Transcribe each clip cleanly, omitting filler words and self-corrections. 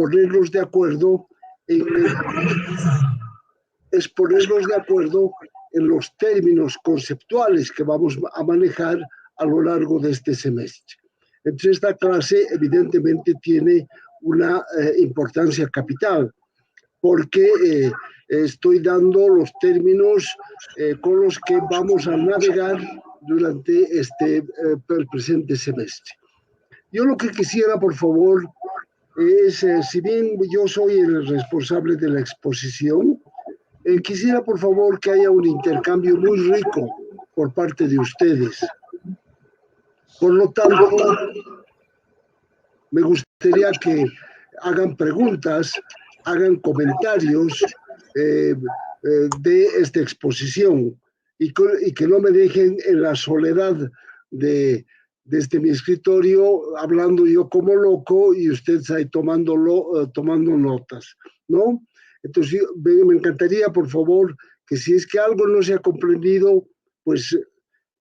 ponernos de acuerdo en, es ponernos de acuerdo en los términos conceptuales que vamos a manejar a lo largo de este semestre. Entonces, esta clase evidentemente tiene una importancia capital, porque estoy dando los términos con los que vamos a navegar durante el presente semestre. Yo lo que quisiera, por favor, es, si bien yo soy el responsable de la exposición, quisiera, por favor, que haya un intercambio muy rico por parte de ustedes. Por lo tanto, me gustaría que hagan preguntas, hagan comentarios de esta exposición y que no me dejen en la soledad desde mi escritorio hablando yo como loco y ustedes ahí tomando notas, ¿no? Entonces, me encantaría, por favor, que si es que algo no se ha comprendido, pues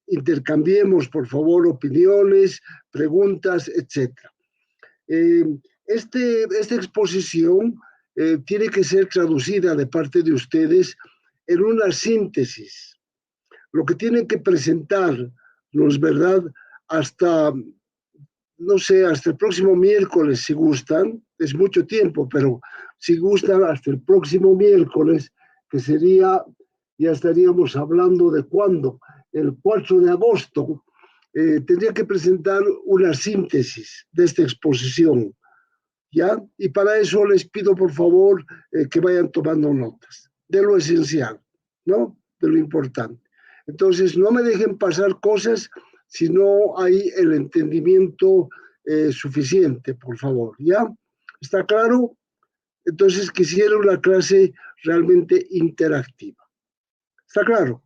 intercambiemos, por favor, opiniones, preguntas, etc. Esta exposición tiene que ser traducida de parte de ustedes en una síntesis. Lo que tienen que presentar, ¿no es verdad?, hasta, no sé, hasta el próximo miércoles, si gustan, es mucho tiempo, pero si gustan, hasta el próximo miércoles, que sería, ya estaríamos hablando de cuándo, el 4 de agosto, tendría que presentar una síntesis de esta exposición, ¿ya? Y para eso les pido, por favor, que vayan tomando notas de lo esencial, ¿no? De lo importante. Entonces, no me dejen pasar cosas si no hay el entendimiento suficiente, por favor, ¿ya? ¿Está claro? Entonces, quisiera una clase realmente interactiva. ¿Está claro?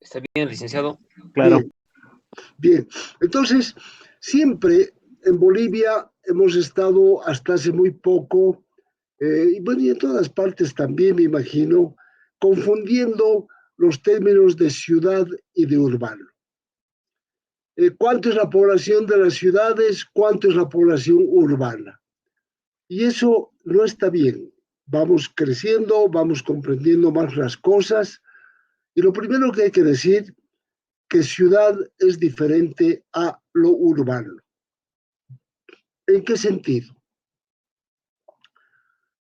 Está bien, licenciado. Claro. Bien, bien. Entonces, siempre en Bolivia hemos estado hasta hace muy poco, y bueno, y en todas partes también me imagino, confundiendo los términos de ciudad y de urbano. ¿Cuánto es la población de las ciudades? ¿Cuánto es la población urbana? Y eso no está bien. Vamos creciendo, vamos comprendiendo más las cosas. Y lo primero que hay que decir, que ciudad es diferente a lo urbano. ¿En qué sentido?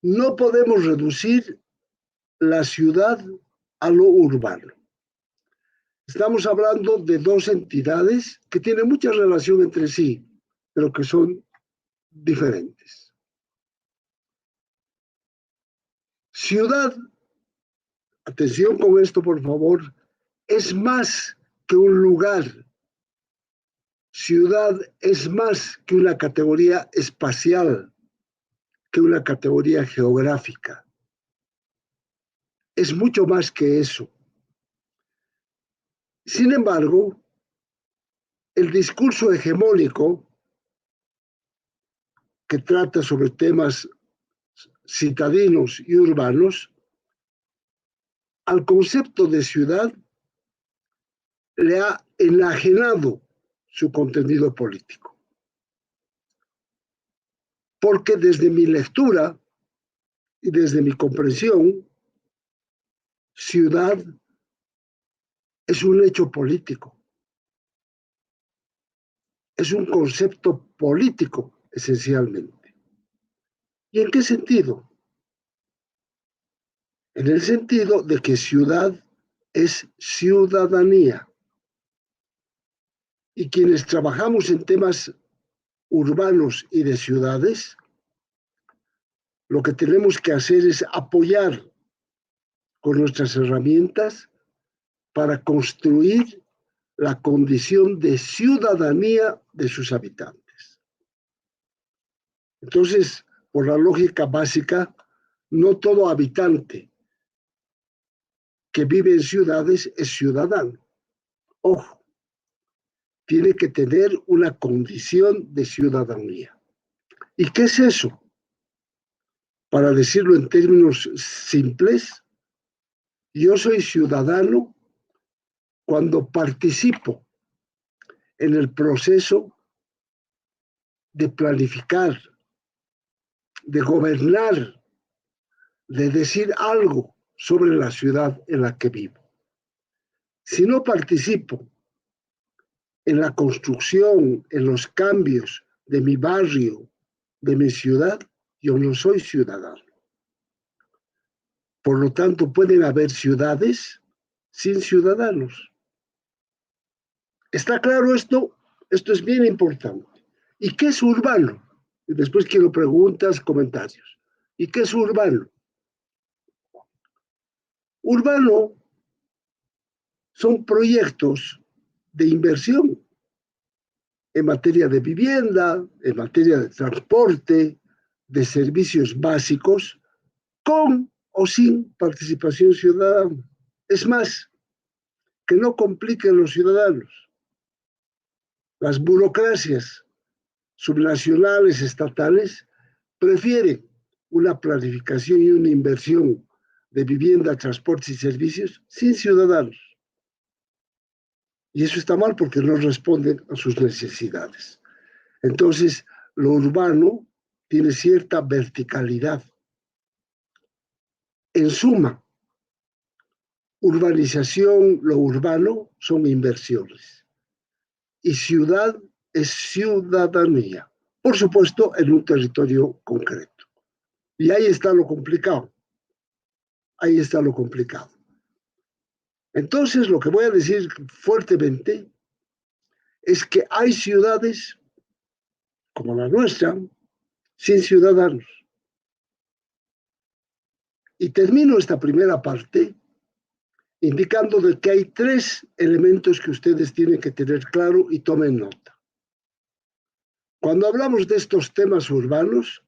No podemos reducir la ciudad a lo urbano. Estamos hablando de dos entidades que tienen mucha relación entre sí, pero que son diferentes. Ciudad, atención con esto por favor, es más que un lugar. Ciudad es más que una categoría espacial, que una categoría geográfica. Es mucho más que eso. Sin embargo, el discurso hegemónico que trata sobre temas citadinos y urbanos, al concepto de ciudad le ha enajenado su contenido político. Porque desde mi lectura y desde mi comprensión, ciudad es un hecho político. Es un concepto político, esencialmente. ¿Y en qué sentido? En el sentido de que ciudad es ciudadanía. Y quienes trabajamos en temas urbanos y de ciudades, lo que tenemos que hacer es apoyar con nuestras herramientas para construir la condición de ciudadanía de sus habitantes. Entonces, por la lógica básica, no todo habitante que vive en ciudades es ciudadano. Ojo, tiene que tener una condición de ciudadanía. ¿Y qué es eso? Para decirlo en términos simples, yo soy ciudadano cuando participo en el proceso de planificar, de gobernar, de decir algo sobre la ciudad en la que vivo. Si no participo en la construcción, en los cambios de mi barrio, de mi ciudad, yo no soy ciudadano. Por lo tanto, pueden haber ciudades sin ciudadanos. ¿Está claro esto? Esto es bien importante. ¿Y qué es urbano? Y después quiero preguntas, comentarios. ¿Y qué es urbano? Urbano son proyectos de inversión en materia de vivienda, en materia de transporte, de servicios básicos, con o sin participación ciudadana. Es más, que no compliquen los ciudadanos. Las burocracias subnacionales, estatales, prefieren una planificación y una inversión de vivienda, transportes y servicios sin ciudadanos. Y eso está mal porque no responden a sus necesidades. Entonces, lo urbano tiene cierta verticalidad. En suma, urbanización, lo urbano son inversiones. Y ciudad es ciudadanía. Por supuesto, en un territorio concreto. Y ahí está lo complicado. Ahí está lo complicado. Entonces, lo que voy a decir fuertemente es que hay ciudades como la nuestra sin ciudadanos. Y termino esta primera parte indicando de que hay 3 elementos que ustedes tienen que tener claro y tomen nota. Cuando hablamos de estos temas urbanos,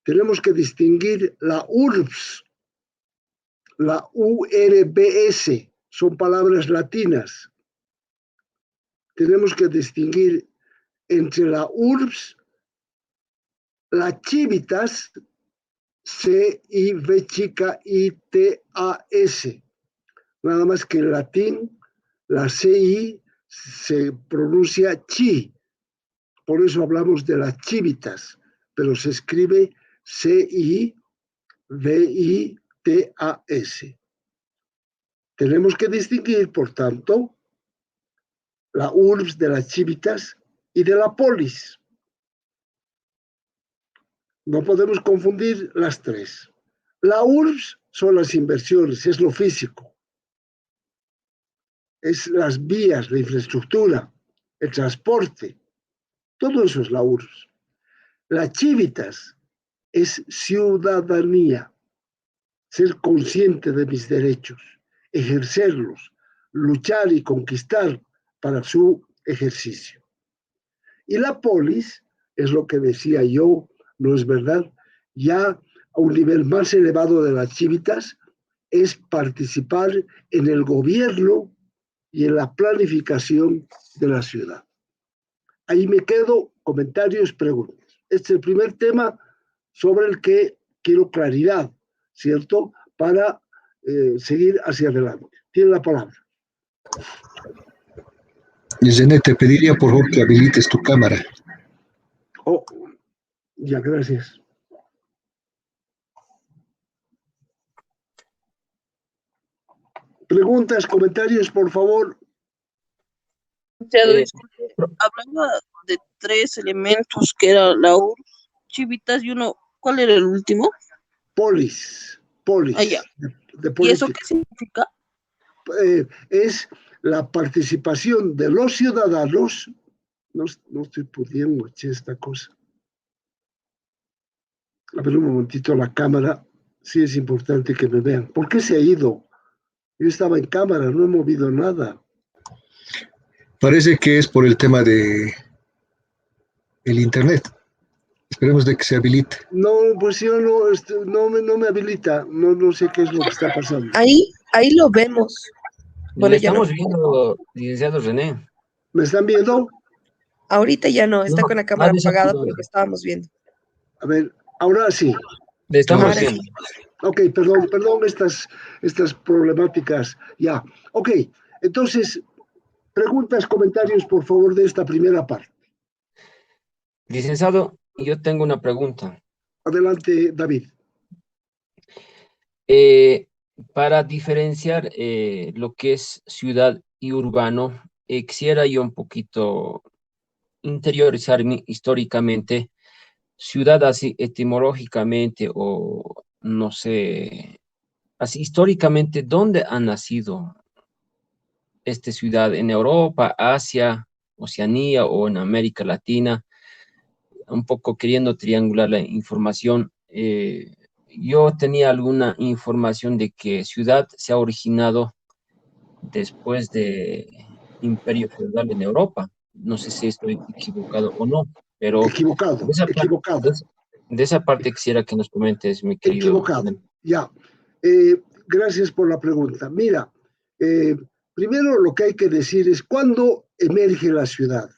tenemos que distinguir la URBS, la URBS, son palabras latinas. Tenemos que distinguir entre la URBS, la Civitas, C-I-V-I-T-A-S. Nada más que en latín, la CI se pronuncia chi. Por eso hablamos de las Civitas, pero se escribe C-I-V-I-T-A-S. Tenemos que distinguir, por tanto, la URBS de las Civitas y de la polis. No podemos confundir las 3. La URBS son las inversiones, es lo físico. Es las vías, la infraestructura, el transporte. Todo eso es la URBS. La Civitas es ciudadanía, ser consciente de mis derechos, ejercerlos, luchar y conquistar para su ejercicio. Y la polis, es lo que decía yo, no es verdad, ya a un nivel más elevado de las Civitas, es participar en el gobierno y en la planificación de la ciudad. Ahí me quedo, comentarios, preguntas. Este es el primer tema sobre el que quiero claridad, ¿cierto? Para seguir hacia adelante. Tiene la palabra. René, te pediría por favor que habilites tu cámara. Oh, ya, gracias. Preguntas, comentarios, por favor. Disculpe, hablaba de 3 elementos que era la URSS, Civitas y uno, ¿cuál era el último? Polis. Ah, ya. De ¿Y eso qué significa? Es la participación de los ciudadanos. No estoy pudiendo echar esta cosa. A ver un momentito la cámara. Sí es importante que me vean. ¿Por qué se ha ido? Yo estaba en cámara, no he movido nada. Parece que es por el tema de el internet. Esperemos de que se habilite. No, pues yo no me habilita. No sé qué es lo que está pasando. Ahí lo vemos. Bueno, le estamos viendo, licenciado René. ¿Me están viendo? Ahorita ya no, está con la cámara apagada, pero lo estábamos viendo. A ver, ahora sí. Le estamos viendo. Ok, perdón, estas problemáticas. Ya, ok. Entonces, preguntas, comentarios, por favor, de esta primera parte. Licenciado, yo tengo una pregunta. Adelante, David. Eh, para diferenciar lo que es ciudad y urbano, quisiera yo un poquito interiorizarme históricamente, ciudad así etimológicamente o no sé, así históricamente, ¿dónde ha nacido esta ciudad? ¿En Europa, Asia, Oceanía o en América Latina? Un poco queriendo triangular la información. Yo tenía alguna información de que ciudad se ha originado después de Imperio Feudal en Europa. No sé si estoy equivocado o no, pero Equivocado, de esa parte, equivocado, de esa parte quisiera que nos comentes, mi querido equivocado. René. Ya. Gracias por la pregunta. Mira, eh, primero lo que hay que decir es cuándo emerge la ciudad.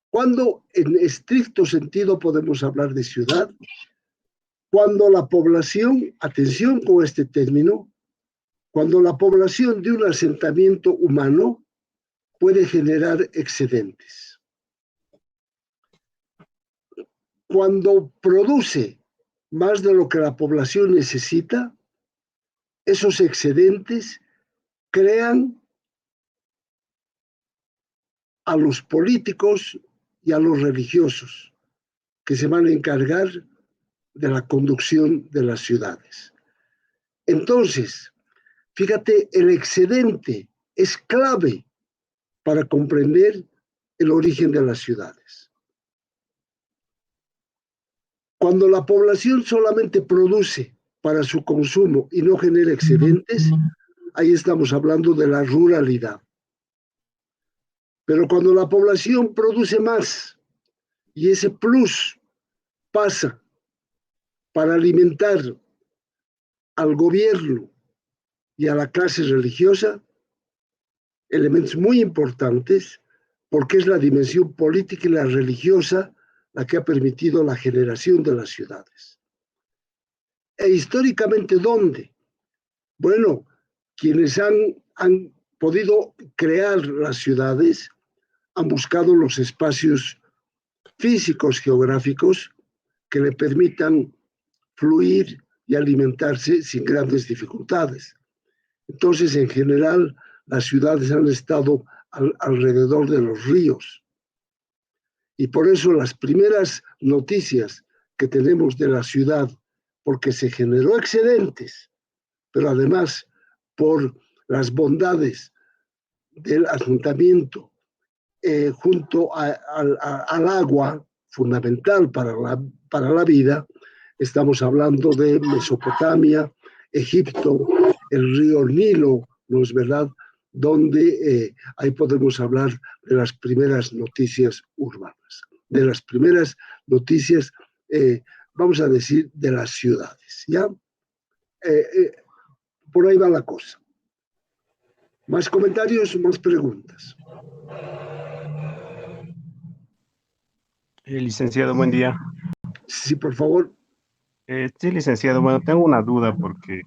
¿Cuándo en estricto sentido podemos hablar de ciudad? Cuando la población, atención con este término, cuando la población de un asentamiento humano puede generar excedentes. Cuando produce más de lo que la población necesita, esos excedentes crean a los políticos y a los religiosos que se van a encargar de la conducción de las ciudades. Entonces, fíjate, el excedente es clave para comprender el origen de las ciudades. Cuando la población solamente produce para su consumo y no genera excedentes, ahí estamos hablando de la ruralidad. Pero cuando la población produce más y ese plus pasa para alimentar al gobierno y a la clase religiosa, elementos muy importantes, porque es la dimensión política y la religiosa la que ha permitido la generación de las ciudades. E históricamente, ¿dónde? Bueno, quienes han podido crear las ciudades han buscado los espacios físicos, geográficos, que le permitan fluir y alimentarse sin grandes dificultades. Entonces, en general, las ciudades han estado alrededor de los ríos. Y por eso las primeras noticias que tenemos de la ciudad, porque se generó excedentes, pero además por las bondades del asentamiento junto al agua, fundamental para la vida, estamos hablando de Mesopotamia, Egipto, el río Nilo, ¿no es verdad? Donde ahí podemos hablar de las primeras noticias urbanas, de las primeras noticias, vamos a decir, de las ciudades, ¿ya? Por ahí va la cosa. Más comentarios, más preguntas. Licenciado, buen día. Sí, por favor. Sí, licenciado, bueno, tengo una duda porque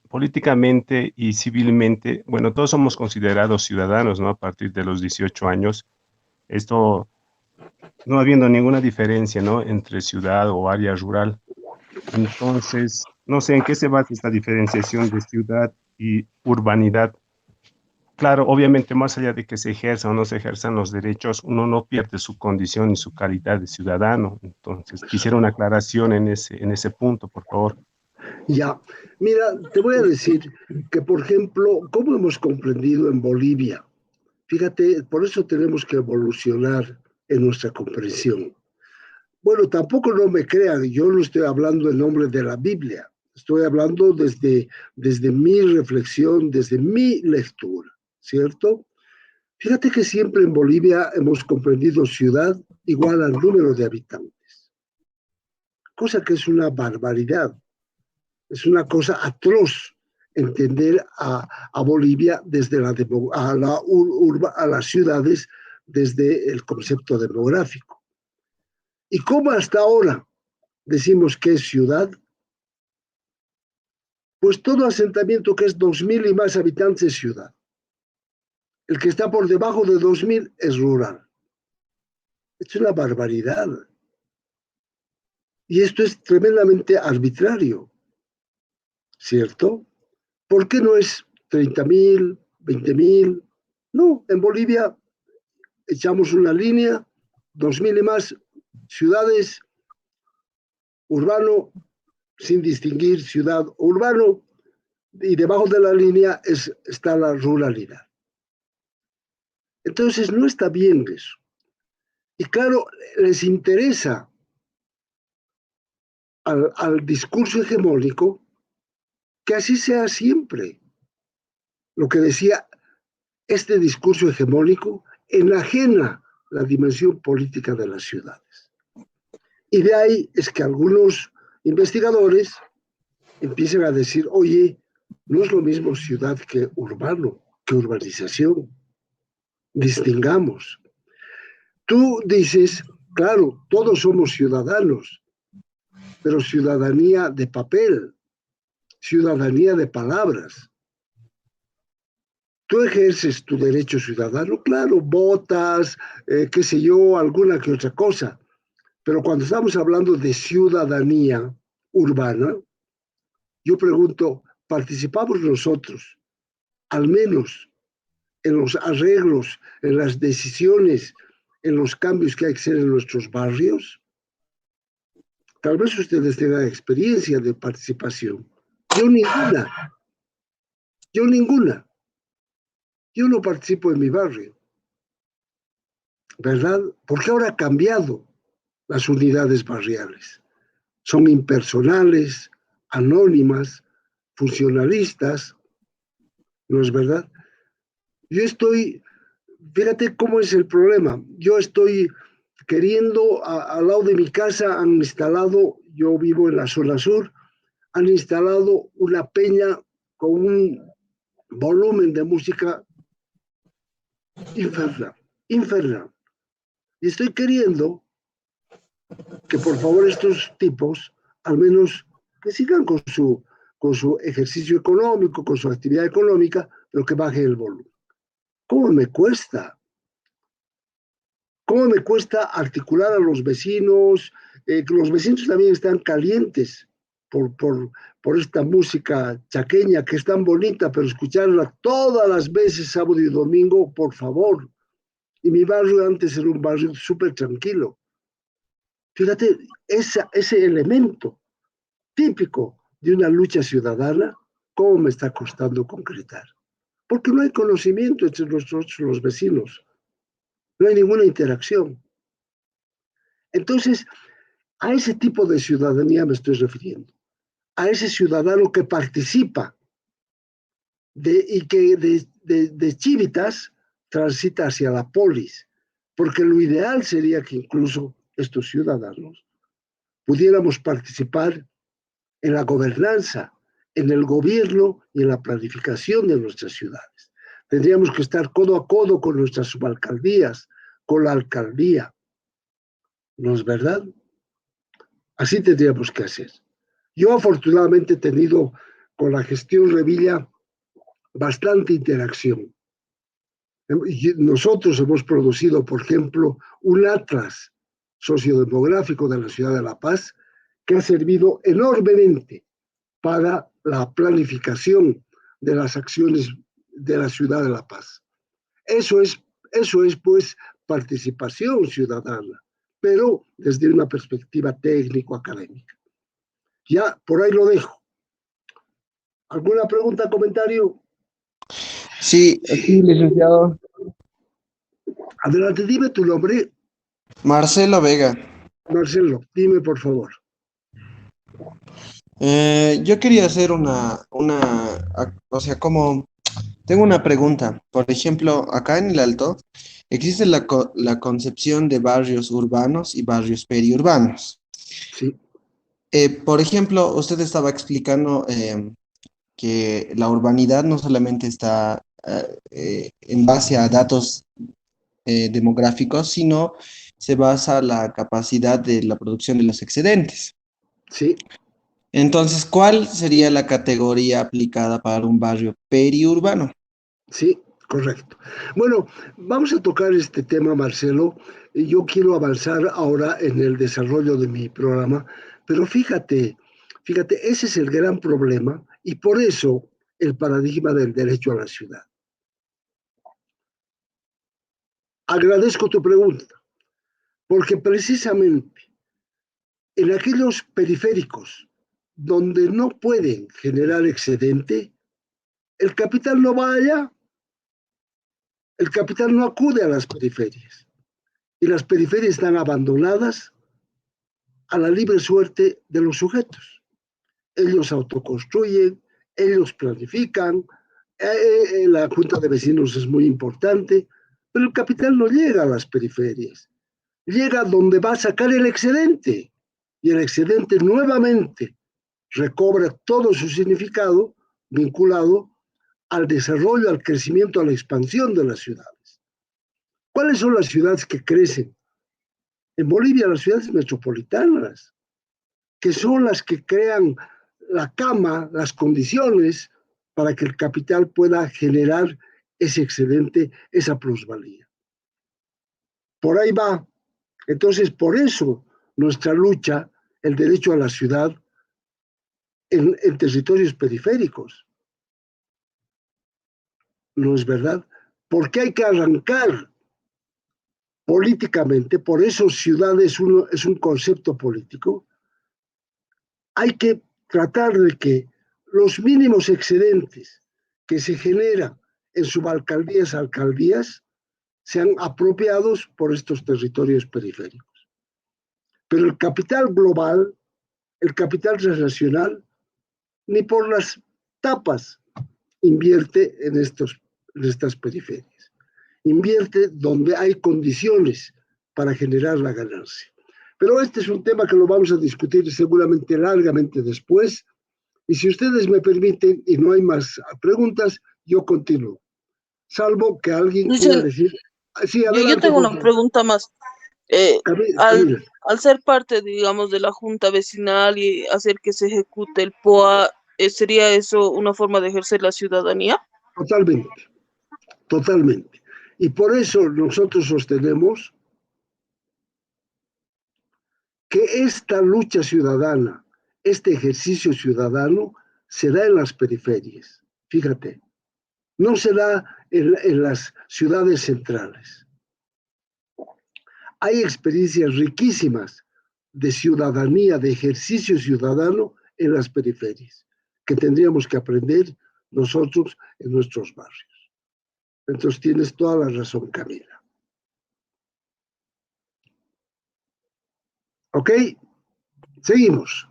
políticamente y civilmente, bueno, todos somos considerados ciudadanos, ¿no? A partir de los 18 años, esto no habiendo ninguna diferencia, ¿no? Entre ciudad o área rural. Entonces, no sé en qué se basa esta diferenciación de ciudad y urbanidad. Claro, obviamente, más allá de que se ejerzan o no se ejerzan los derechos, uno no pierde su condición y su calidad de ciudadano. Entonces, quisiera una aclaración en ese punto, por favor. Ya, mira, te voy a decir que, por ejemplo, ¿cómo hemos comprendido en Bolivia? Fíjate, por eso tenemos que evolucionar en nuestra comprensión. Bueno, tampoco no me crean, yo no estoy hablando en nombre de la Biblia, estoy hablando desde mi reflexión, desde mi lectura, ¿cierto? Fíjate que siempre en Bolivia hemos comprendido ciudad igual al número de habitantes, cosa que es una barbaridad, es una cosa atroz entender a Bolivia desde a las ciudades desde el concepto demográfico. ¿Y cómo hasta ahora decimos que es ciudad? Pues todo asentamiento que es 2.000 y más habitantes es ciudad. El que está por debajo de 2.000 es rural. Es una barbaridad. Y esto es tremendamente arbitrario, ¿cierto? ¿Por qué no es 30.000, 20.000? No, en Bolivia echamos una línea, 2.000 y más ciudades, urbano, sin distinguir ciudad o urbano, y debajo de la línea está la ruralidad. Entonces no está bien eso. Y claro, les interesa al discurso hegemónico que así sea siempre. Lo que decía, este discurso hegemónico enajena la dimensión política de las ciudades. Y de ahí es que algunos investigadores empiezan a decir, oye, no es lo mismo ciudad que urbano, que urbanización. Distingamos. Tú dices, claro, todos somos ciudadanos, pero ciudadanía de papel, ciudadanía de palabras. Tú ejerces tu derecho ciudadano, claro, votas, qué sé yo, alguna que otra cosa, pero cuando estamos hablando de ciudadanía urbana, yo pregunto, ¿participamos nosotros, al menos en los arreglos, en las decisiones, en los cambios que hay que hacer en nuestros barrios? Tal vez ustedes tengan experiencia de participación. Yo ninguna. Yo ninguna. Yo no participo en mi barrio, ¿verdad? Porque ahora ha cambiado las unidades barriales. Son impersonales, anónimas, funcionalistas, ¿no es verdad? Yo estoy, fíjate cómo es el problema. Yo estoy queriendo, al lado de mi casa han instalado, yo vivo en la zona sur, han instalado una peña con un volumen de música infernal. Y estoy queriendo que por favor estos tipos, al menos que sigan con su ejercicio económico, con su actividad económica, pero que baje el volumen. ¿Cómo me cuesta? ¿Cómo me cuesta articular a los vecinos? Los vecinos también están calientes por esta música chaqueña que es tan bonita, pero escucharla todas las veces, sábado y domingo, por favor. Y mi barrio antes era un barrio súper tranquilo. Fíjate, ese elemento típico de una lucha ciudadana, ¿cómo me está costando concretar? Porque no hay conocimiento entre nosotros, los vecinos. No hay ninguna interacción. Entonces, a ese tipo de ciudadanía me estoy refiriendo. A ese ciudadano que participa y que de Chivitas transita hacia la polis. Porque lo ideal sería que incluso estos ciudadanos pudiéramos participar en la gobernanza, en el gobierno y en la planificación de nuestras ciudades. Tendríamos que estar codo a codo con nuestras subalcaldías, con la alcaldía. ¿No es verdad? Así tendríamos que hacer. Yo afortunadamente he tenido con la gestión Revilla bastante interacción. Nosotros hemos producido, por ejemplo, un atlas sociodemográfico de la ciudad de La Paz que ha servido enormemente para la planificación de las acciones de la ciudad de La Paz. Eso es pues, participación ciudadana, pero desde una perspectiva técnico-académica. Ya, por ahí lo dejo. ¿Alguna pregunta, comentario? Sí, Sí, licenciado. Adelante, dime tu nombre. Marcelo Vega. Marcelo, dime por favor. Yo quería hacer como, tengo una pregunta. Por ejemplo, acá en el Alto existe la concepción de barrios urbanos y barrios periurbanos. Sí. Por ejemplo, usted estaba explicando que la urbanidad no solamente está en base a datos demográficos, sino se basa en la capacidad de la producción de los excedentes. Sí. Entonces, ¿cuál sería la categoría aplicada para un barrio periurbano? Sí, Correcto. Bueno, vamos a tocar este tema, Marcelo. Yo quiero avanzar ahora en el desarrollo de mi programa, pero fíjate, ese es el gran problema y por eso el paradigma del derecho a la ciudad. Agradezco tu pregunta, porque precisamente en aquellos periféricos donde no pueden generar excedente, el capital no va allá. El capital no acude a las periferias y las periferias están abandonadas a la libre suerte de los sujetos. Ellos autoconstruyen, ellos planifican, la junta de vecinos es muy importante, pero el capital no llega a las periferias, llega donde va a sacar el excedente y el excedente nuevamente recobra todo su significado vinculado al desarrollo, al crecimiento, a la expansión de las ciudades. ¿Cuáles son las ciudades que crecen? En Bolivia, las ciudades metropolitanas, que son las que crean la cama, las condiciones para que el capital pueda generar ese excedente, esa plusvalía. Por ahí va. Entonces, por eso nuestra lucha, el derecho a la ciudad en territorios periféricos. ¿No es verdad? Porque hay que arrancar políticamente, por eso ciudad es un concepto político, hay que tratar de que los mínimos excedentes que se generan en subalcaldías, alcaldías, sean apropiados por estos territorios periféricos. Pero el capital global, el capital transnacional, ni por las tapas invierte en estas periferias. Invierte donde hay condiciones para generar la ganancia. Pero este es un tema que lo vamos a discutir seguramente largamente después. Y si ustedes me permiten y no hay más preguntas, yo continúo. Salvo que alguien quiera decir... Sí, adelante, yo tengo una pregunta más. Al ser parte, digamos, de la junta vecinal y hacer que se ejecute el POA, ¿sería eso una forma de ejercer la ciudadanía? Totalmente, totalmente. Y por eso nosotros sostenemos que esta lucha ciudadana, este ejercicio ciudadano, se da en las periferias. Fíjate, no se da en las ciudades centrales. Hay experiencias riquísimas de ciudadanía, de ejercicio ciudadano en las periferias, que tendríamos que aprender nosotros en nuestros barrios. Entonces tienes toda la razón, Camila. ¿Ok? Seguimos.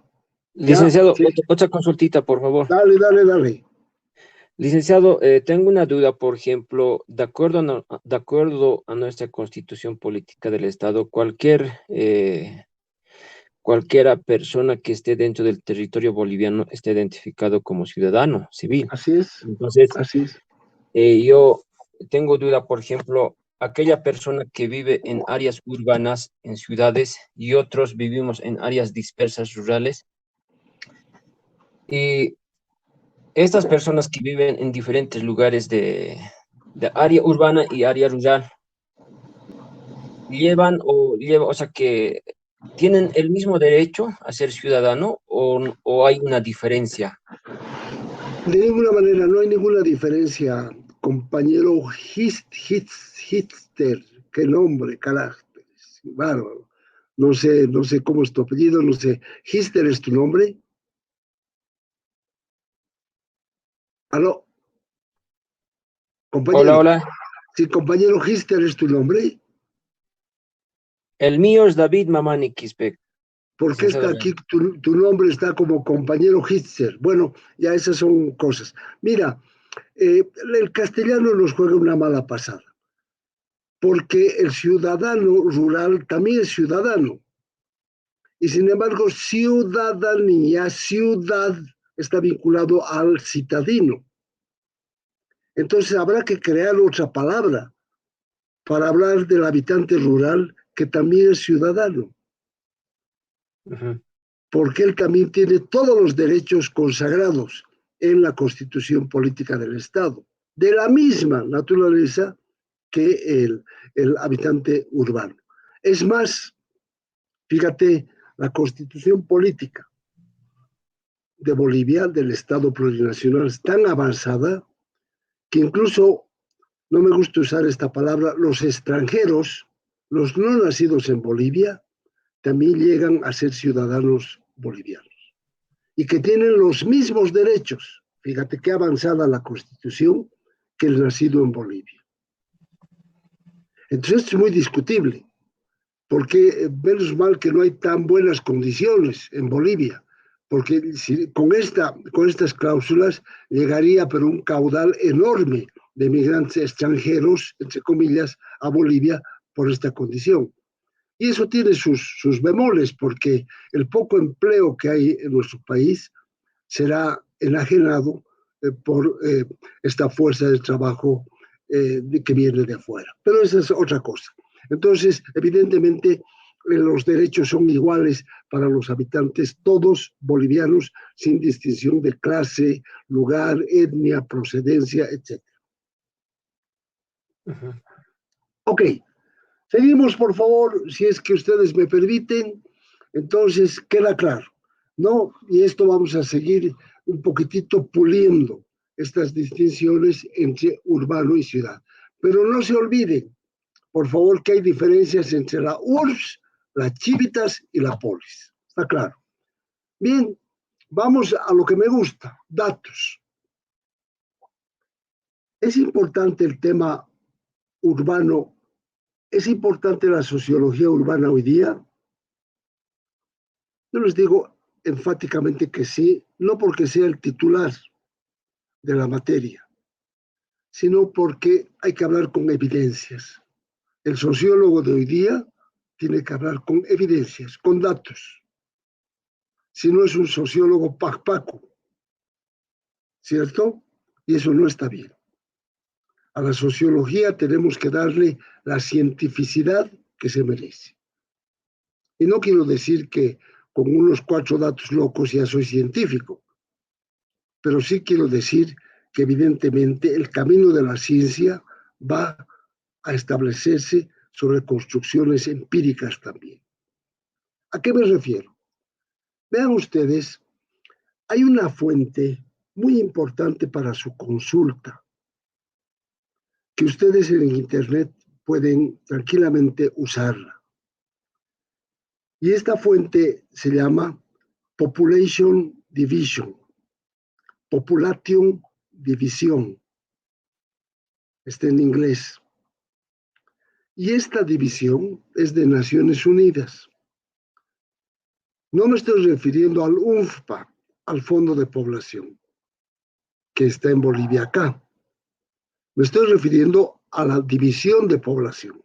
Licenciado, otra consultita, por favor. Dale. Licenciado, tengo una duda, por ejemplo, de acuerdo a nuestra Constitución Política del Estado, cualquiera persona que esté dentro del territorio boliviano esté identificado como ciudadano civil. Así es. Entonces, así es. Yo tengo duda, por ejemplo, aquella persona que vive en áreas urbanas, en ciudades, y otros vivimos en áreas dispersas rurales. Y estas personas que viven en diferentes lugares de área urbana y área rural, o sea, que tienen el mismo derecho a ser ciudadano o hay una diferencia. De ninguna manera, no hay ninguna diferencia, compañero Hitster. Qué nombre, carácter. Bárbaro. No sé cómo es tu apellido, no sé. ¿Hitster es tu nombre? ¿Aló? Compañero. Hola. Sí, compañero Hitster es tu nombre. El mío es David Mamani Quispe. ¿Por qué está aquí? Tu nombre está como compañero Hitster. Bueno, ya esas son cosas. Mira, el castellano nos juega una mala pasada, porque el ciudadano rural también es ciudadano. Y sin embargo, ciudadanía, ciudad, está vinculado al citadino. Entonces habrá que crear otra palabra para hablar del habitante rural que también es ciudadano. Porque él también tiene todos los derechos consagrados en la Constitución Política del Estado. de la misma naturaleza que el habitante urbano. Es más, fíjate, la constitución política de Bolivia, del Estado plurinacional, es tan avanzada que incluso, no me gusta usar esta palabra, los extranjeros, los no nacidos en Bolivia, también llegan a ser ciudadanos bolivianos y que tienen los mismos derechos. Fíjate qué avanzada la Constitución que el nacido en Bolivia. Entonces es muy discutible, porque menos mal que no hay tan buenas condiciones en Bolivia, porque con estas cláusulas llegaría pero un caudal enorme de migrantes extranjeros, entre comillas, a Bolivia por esta condición. Y eso tiene sus bemoles, porque el poco empleo que hay en nuestro país será enajenado por esta fuerza de trabajo que viene de afuera. Pero esa es otra cosa. Entonces, evidentemente, los derechos son iguales para los habitantes, todos bolivianos, sin distinción de clase, lugar, etnia, procedencia, etc. Ok, seguimos, por favor, si es que ustedes me permiten. Entonces, queda claro, ¿no? Y esto vamos a seguir un poquitito puliendo estas distinciones entre urbano y ciudad. Pero no se olviden, por favor, que hay diferencias entre la URSS, las chivitas y la polis. ¿Está claro? Bien, vamos a lo que me gusta, datos. Es importante el tema urbano, es importante la sociología urbana hoy día. Yo les digo enfáticamente que sí, no porque sea el titular de la materia, sino porque hay que hablar con evidencias. El sociólogo de hoy día tiene que hablar con evidencias, con datos. Si no es un sociólogo pac-paco, ¿cierto? Y eso no está bien. A la sociología tenemos que darle la cientificidad que se merece. Y no quiero decir que con unos 4 datos locos ya soy científico, pero sí quiero decir que evidentemente el camino de la ciencia va a establecerse sobre construcciones empíricas también. ¿A qué me refiero? Vean ustedes, hay una fuente muy importante para su consulta, que ustedes en Internet pueden tranquilamente usarla. Y esta fuente se llama Population Division, Population Division, está en inglés. Y esta división es de Naciones Unidas. No me estoy refiriendo al UNFPA, al Fondo de Población, que está en Bolivia acá. Me estoy refiriendo a la división de población.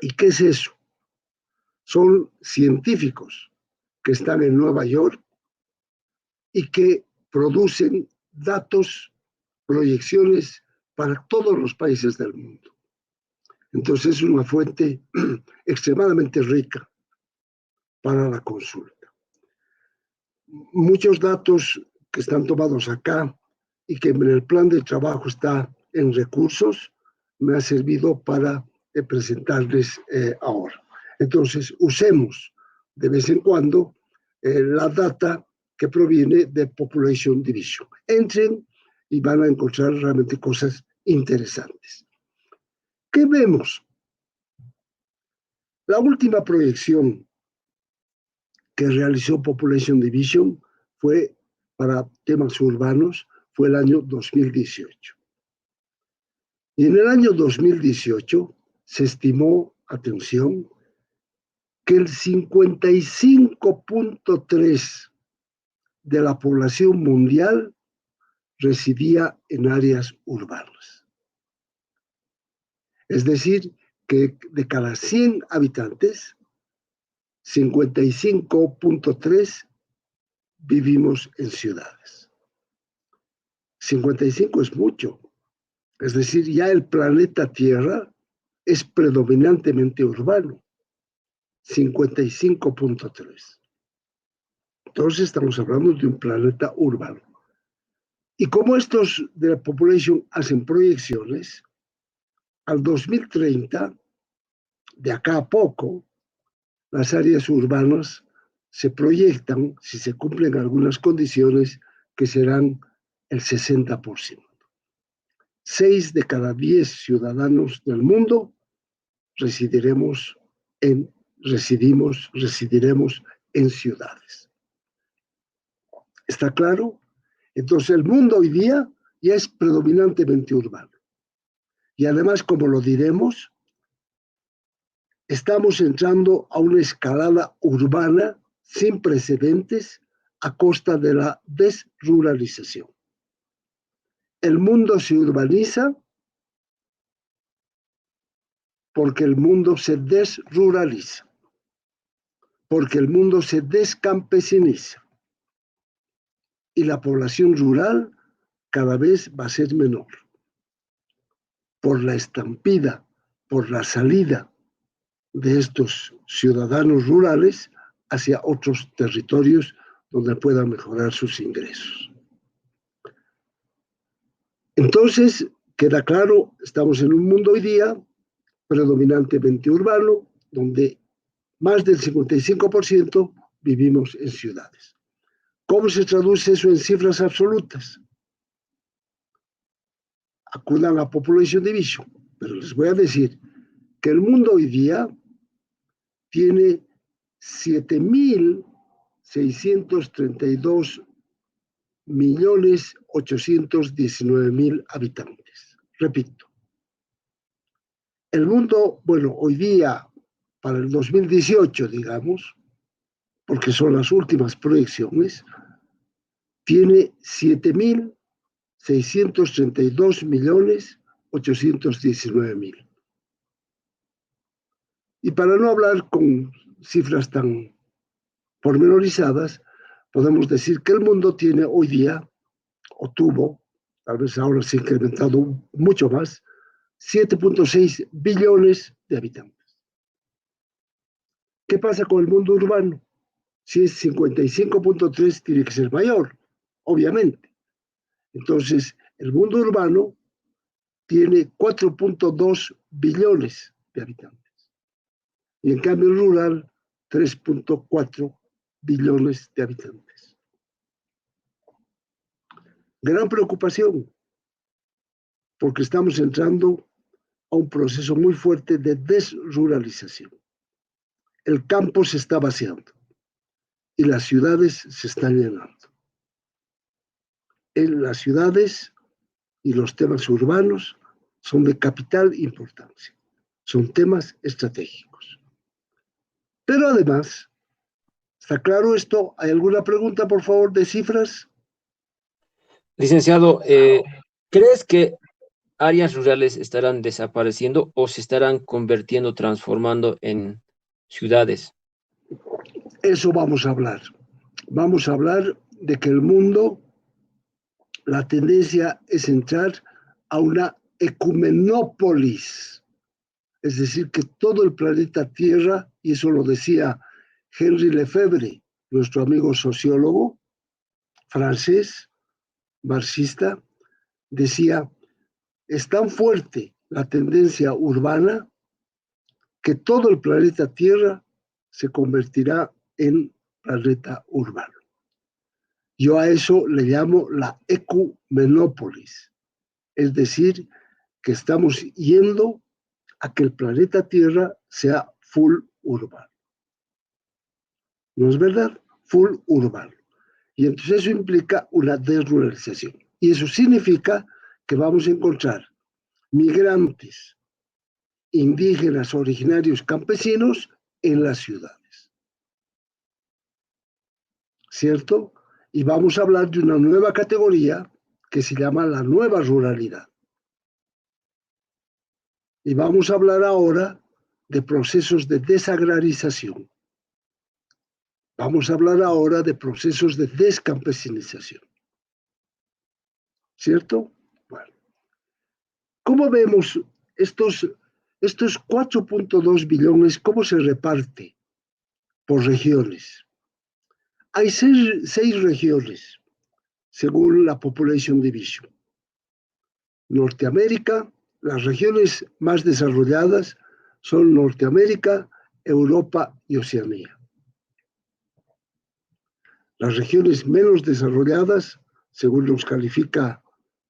¿Y qué es eso? Son científicos que están en Nueva York y que producen datos, proyecciones para todos los países del mundo. Entonces es una fuente extremadamente rica para la consulta. Muchos datos que están tomados acá y que en el plan de trabajo está en recursos, me ha servido para presentarles ahora. Entonces, usemos de vez en cuando la data que proviene de Population Division. Entren y van a encontrar realmente cosas interesantes. ¿Qué vemos? La última proyección que realizó Population Division fue para temas urbanos, fue el año 2018. Y en el año 2018 se estimó, atención, que el 55.3% de la población mundial residía en áreas urbanas. Es decir, que de cada 100 habitantes, 55.3 vivimos en ciudades. 55 es mucho. Es decir, ya el planeta Tierra es predominantemente urbano. 55.3. Entonces estamos hablando de un planeta urbano. Y como estos de la Population hacen proyecciones, al 2030, de acá a poco, las áreas urbanas se proyectan, si se cumplen algunas condiciones, que serán el 60%. 6 de cada 10 ciudadanos del mundo residiremos en ciudades. ¿Está claro? Entonces el mundo hoy día ya es predominantemente urbano. Y además, como lo diremos, estamos entrando a una escalada urbana sin precedentes a costa de la desruralización. El mundo se urbaniza porque el mundo se desruraliza, porque el mundo se descampesiniza y la población rural cada vez va a ser menor por la estampida, por la salida de estos ciudadanos rurales hacia otros territorios donde puedan mejorar sus ingresos. Entonces, queda claro, estamos en un mundo hoy día predominantemente urbano, donde más del 55% vivimos en ciudades. ¿Cómo se traduce eso en cifras absolutas? Acudan a Population Division, pero les voy a decir que el mundo hoy día tiene 7.632.819.000 habitantes. Repito, el mundo, bueno, hoy día, para el 2018, digamos, porque son las últimas proyecciones, tiene 7.632.819.000. Y para no hablar con cifras tan pormenorizadas, podemos decir que el mundo tiene hoy día, o tuvo, tal vez ahora se ha incrementado mucho más, 7.6 billones de habitantes. ¿Qué pasa con el mundo urbano? Si es 55.3, tiene que ser mayor, obviamente. Entonces, el mundo urbano tiene 4.2 billones de habitantes. Y en cambio el rural, 3.4 billones de habitantes. Gran preocupación, porque estamos entrando a un proceso muy fuerte de desruralización. El campo se está vaciando y las ciudades se están llenando. En las ciudades y los temas urbanos son de capital importancia, son temas estratégicos. Pero además, ¿está claro esto? ¿Hay alguna pregunta, por favor, de cifras? Licenciado, ¿crees que áreas rurales estarán desapareciendo o se estarán convirtiendo, transformando en ciudades? Eso vamos a hablar. Vamos a hablar de que el mundo, la tendencia es entrar a una ecumenópolis, es decir, que todo el planeta Tierra, y eso lo decía Henri Lefebvre, nuestro amigo sociólogo francés, marxista, decía, es tan fuerte la tendencia urbana que todo el planeta Tierra se convertirá en planeta urbano. Yo a eso le llamo la ecumenópolis, es decir, que estamos yendo a que el planeta Tierra sea full urbano. ¿No es verdad? Full urbano. Y entonces eso implica una desruralización. Y eso significa que vamos a encontrar migrantes, indígenas, originarios, campesinos en las ciudades. ¿Cierto? Y vamos a hablar de una nueva categoría que se llama la nueva ruralidad. Y vamos a hablar ahora de procesos de desagrarización. Vamos a hablar ahora de procesos de descampesinización. ¿Cierto? Bueno. ¿Cómo vemos estos 4.2 billones, cómo se reparte por regiones? Hay seis regiones, según la Population Division. Norteamérica, las regiones más desarrolladas son Norteamérica, Europa y Oceanía. Las regiones menos desarrolladas, según nos califica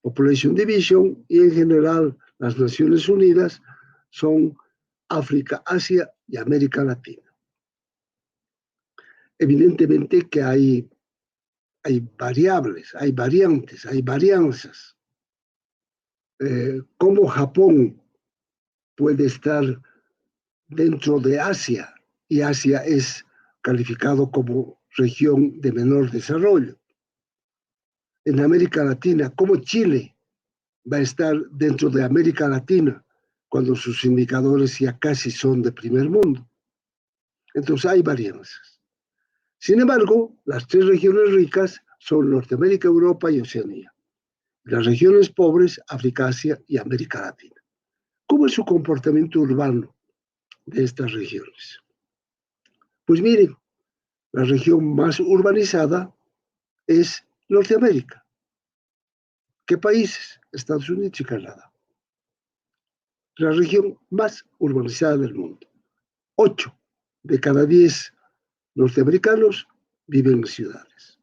Population Division, y en general las Naciones Unidas, son África, Asia y América Latina. Evidentemente que hay variables, hay variantes, hay varianzas. ¿Cómo Japón puede estar dentro de Asia? Y Asia es calificado como región de menor desarrollo. En América Latina, ¿cómo Chile va a estar dentro de América Latina cuando sus indicadores ya casi son de primer mundo? Entonces hay varianzas. Sin embargo, las tres regiones ricas son Norteamérica, Europa y Oceanía. Las regiones pobres, África, Asia y América Latina. ¿Cómo es su comportamiento urbano de estas regiones? Pues miren, la región más urbanizada es Norteamérica. ¿Qué países? Estados Unidos y Canadá. La región más urbanizada del mundo. 8 de cada 10 norteamericanos viven en ciudades.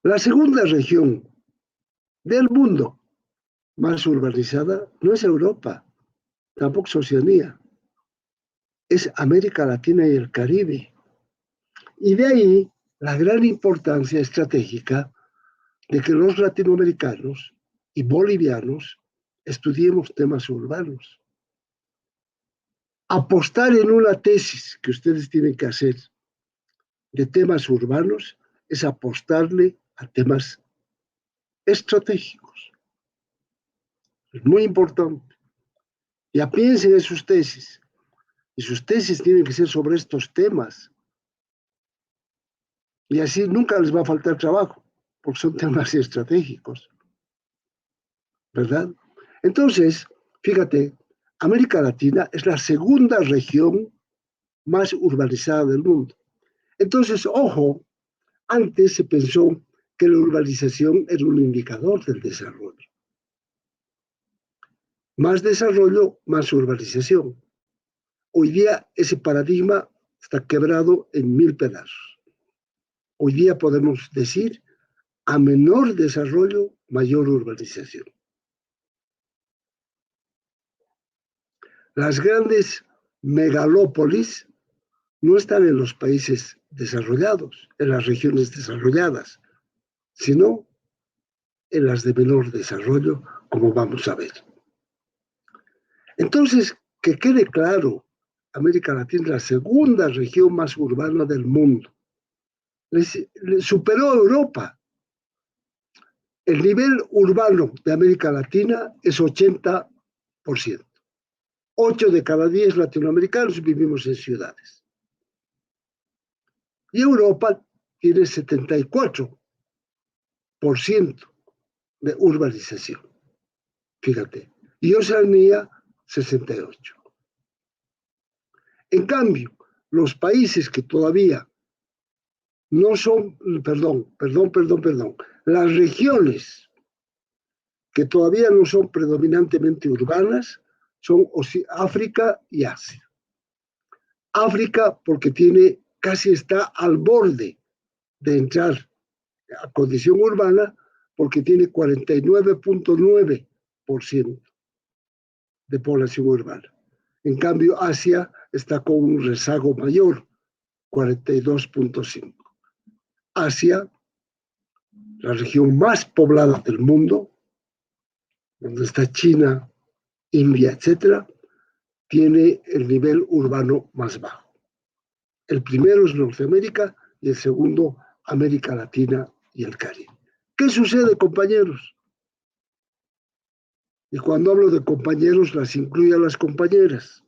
La segunda región del mundo más urbanizada no es Europa, tampoco es Oceanía, es América Latina y el Caribe. Y de ahí la gran importancia estratégica de que los latinoamericanos y bolivianos estudiemos temas urbanos. Apostar en una tesis que ustedes tienen que hacer de temas urbanos es apostarle a temas estratégicos. Es muy importante. Ya piensen en sus tesis. Y sus tesis tienen que ser sobre estos temas. Y así nunca les va a faltar trabajo, porque son temas estratégicos. ¿Verdad? Entonces, fíjate, América Latina es la segunda región más urbanizada del mundo. Entonces, ojo, antes se pensó que la urbanización era un indicador del desarrollo. Más desarrollo, más urbanización. Hoy día ese paradigma está quebrado en 1000 pedazos. Hoy día podemos decir, a menor desarrollo, mayor urbanización. Las grandes megalópolis no están en los países desarrollados, en las regiones desarrolladas, sino en las de menor desarrollo, como vamos a ver. Entonces, que quede claro, América Latina es la segunda región más urbana del mundo. Le superó a Europa. El nivel urbano de América Latina es 80%. 8 de cada 10 latinoamericanos vivimos en ciudades. Y Europa tiene 74% de urbanización. Fíjate. Y Oceanía, 68%. En cambio, los países que todavía no son, las regiones que todavía no son predominantemente urbanas son África y Asia. África porque casi está al borde de entrar a condición urbana porque tiene 49.9% de población urbana. En cambio, Asia está con un rezago mayor, 42.5%. Asia, la región más poblada del mundo, donde está China, India, etcétera, tiene el nivel urbano más bajo. El primero es Norteamérica y el segundo América Latina y el Caribe. ¿Qué sucede, compañeros? Y cuando hablo de compañeros, las incluyo a las compañeras.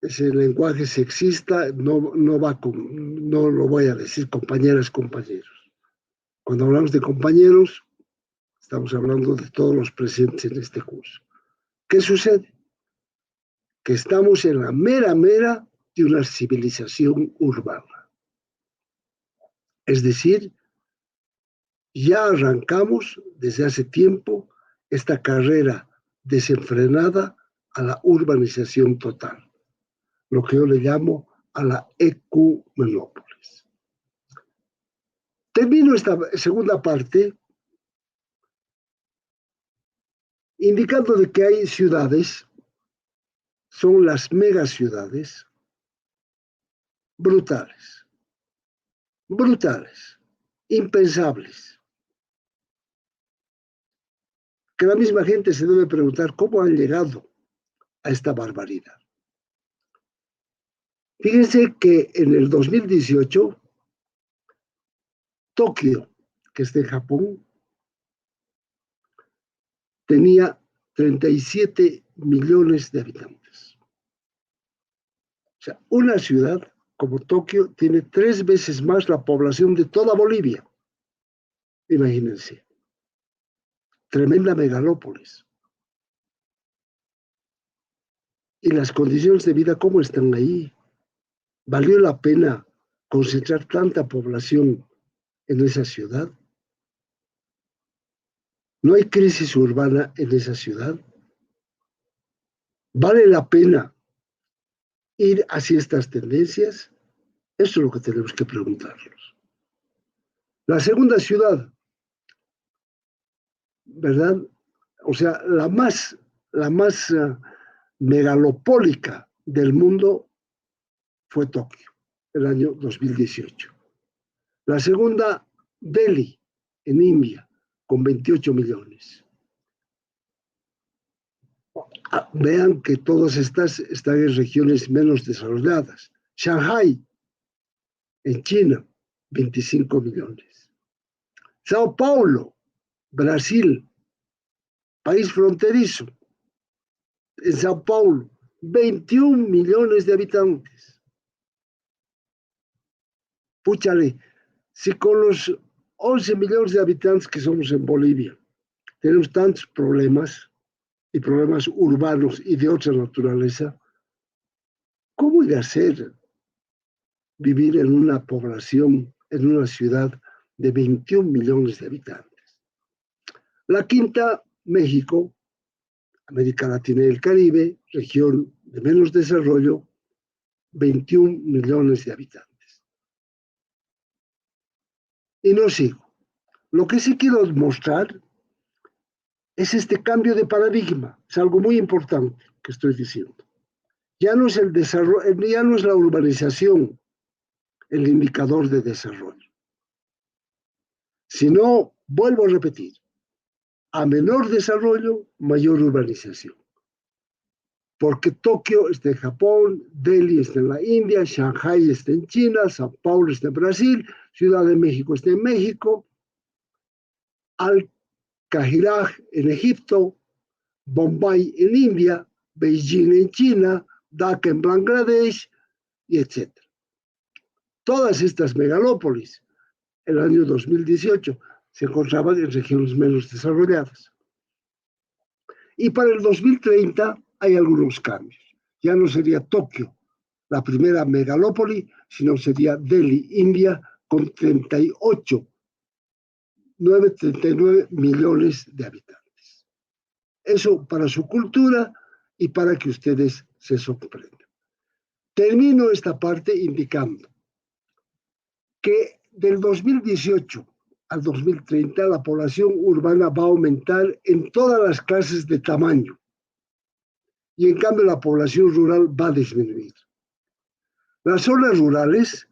Ese lenguaje sexista no lo voy a decir compañeras, compañeros. Cuando hablamos de compañeros, estamos hablando de todos los presentes en este curso. ¿Qué sucede? Que estamos en la mera de una civilización urbana. Es decir, ya arrancamos desde hace tiempo esta carrera desenfrenada a la urbanización total, lo que yo le llamo a la ecumenópolis. Termino esta segunda parte indicando de que hay ciudades, son las megaciudades, brutales, impensables, que la misma gente se debe preguntar cómo han llegado a esta barbaridad. Fíjense que en el 2018, Tokio, que está en Japón, tenía 37 millones de habitantes. O sea, una ciudad como Tokio tiene 3 veces más la población de toda Bolivia. Imagínense. Tremenda megalópolis. Y las condiciones de vida, ¿cómo están ahí? ¿Valió la pena concentrar tanta población en esa ciudad? ¿No hay crisis urbana en esa ciudad? ¿Vale la pena ir hacia estas tendencias? Eso es lo que tenemos que preguntarnos. La segunda ciudad, ¿verdad? O sea, la más megalopólica del mundo fue Tokio, el año 2018. La segunda, Delhi, en India, con 28 millones. Vean que todas estas están en regiones menos desarrolladas. Shanghai, en China, 25 millones. Sao Paulo, Brasil, país fronterizo. En Sao Paulo, 21 millones de habitantes. Púchale, si con los 11 millones de habitantes que somos en Bolivia tenemos tantos problemas, y problemas urbanos y de otra naturaleza, ¿cómo iba a ser vivir en una población, en una ciudad de 21 millones de habitantes? La quinta, México, América Latina y el Caribe, región de menos desarrollo, 21 millones de habitantes. Y no sigo. Lo que sí quiero mostrar es este cambio de paradigma. Es algo muy importante que estoy diciendo. Ya no es el desarrollo, ya no es la urbanización el indicador de desarrollo, sino, vuelvo a repetir, a menor desarrollo, mayor urbanización. Porque Tokio está en Japón, Delhi está en la India, Shanghai está en China, Sao Paulo está en Brasil, Ciudad de México está en México, Al-Kahirah en Egipto, Bombay en India, Beijing en China, Dhaka en Bangladesh, y etc. Todas estas megalópolis, el año 2018, se encontraban en regiones menos desarrolladas. Y para el 2030 hay algunos cambios. Ya no sería Tokio la primera megalópoli, sino sería Delhi, India, con 39 millones de habitantes. Eso para su cultura y para que ustedes se sorprendan. Termino esta parte indicando que del 2018 al 2030 la población urbana va a aumentar en todas las clases de tamaño y en cambio la población rural va a disminuir. Las zonas rurales,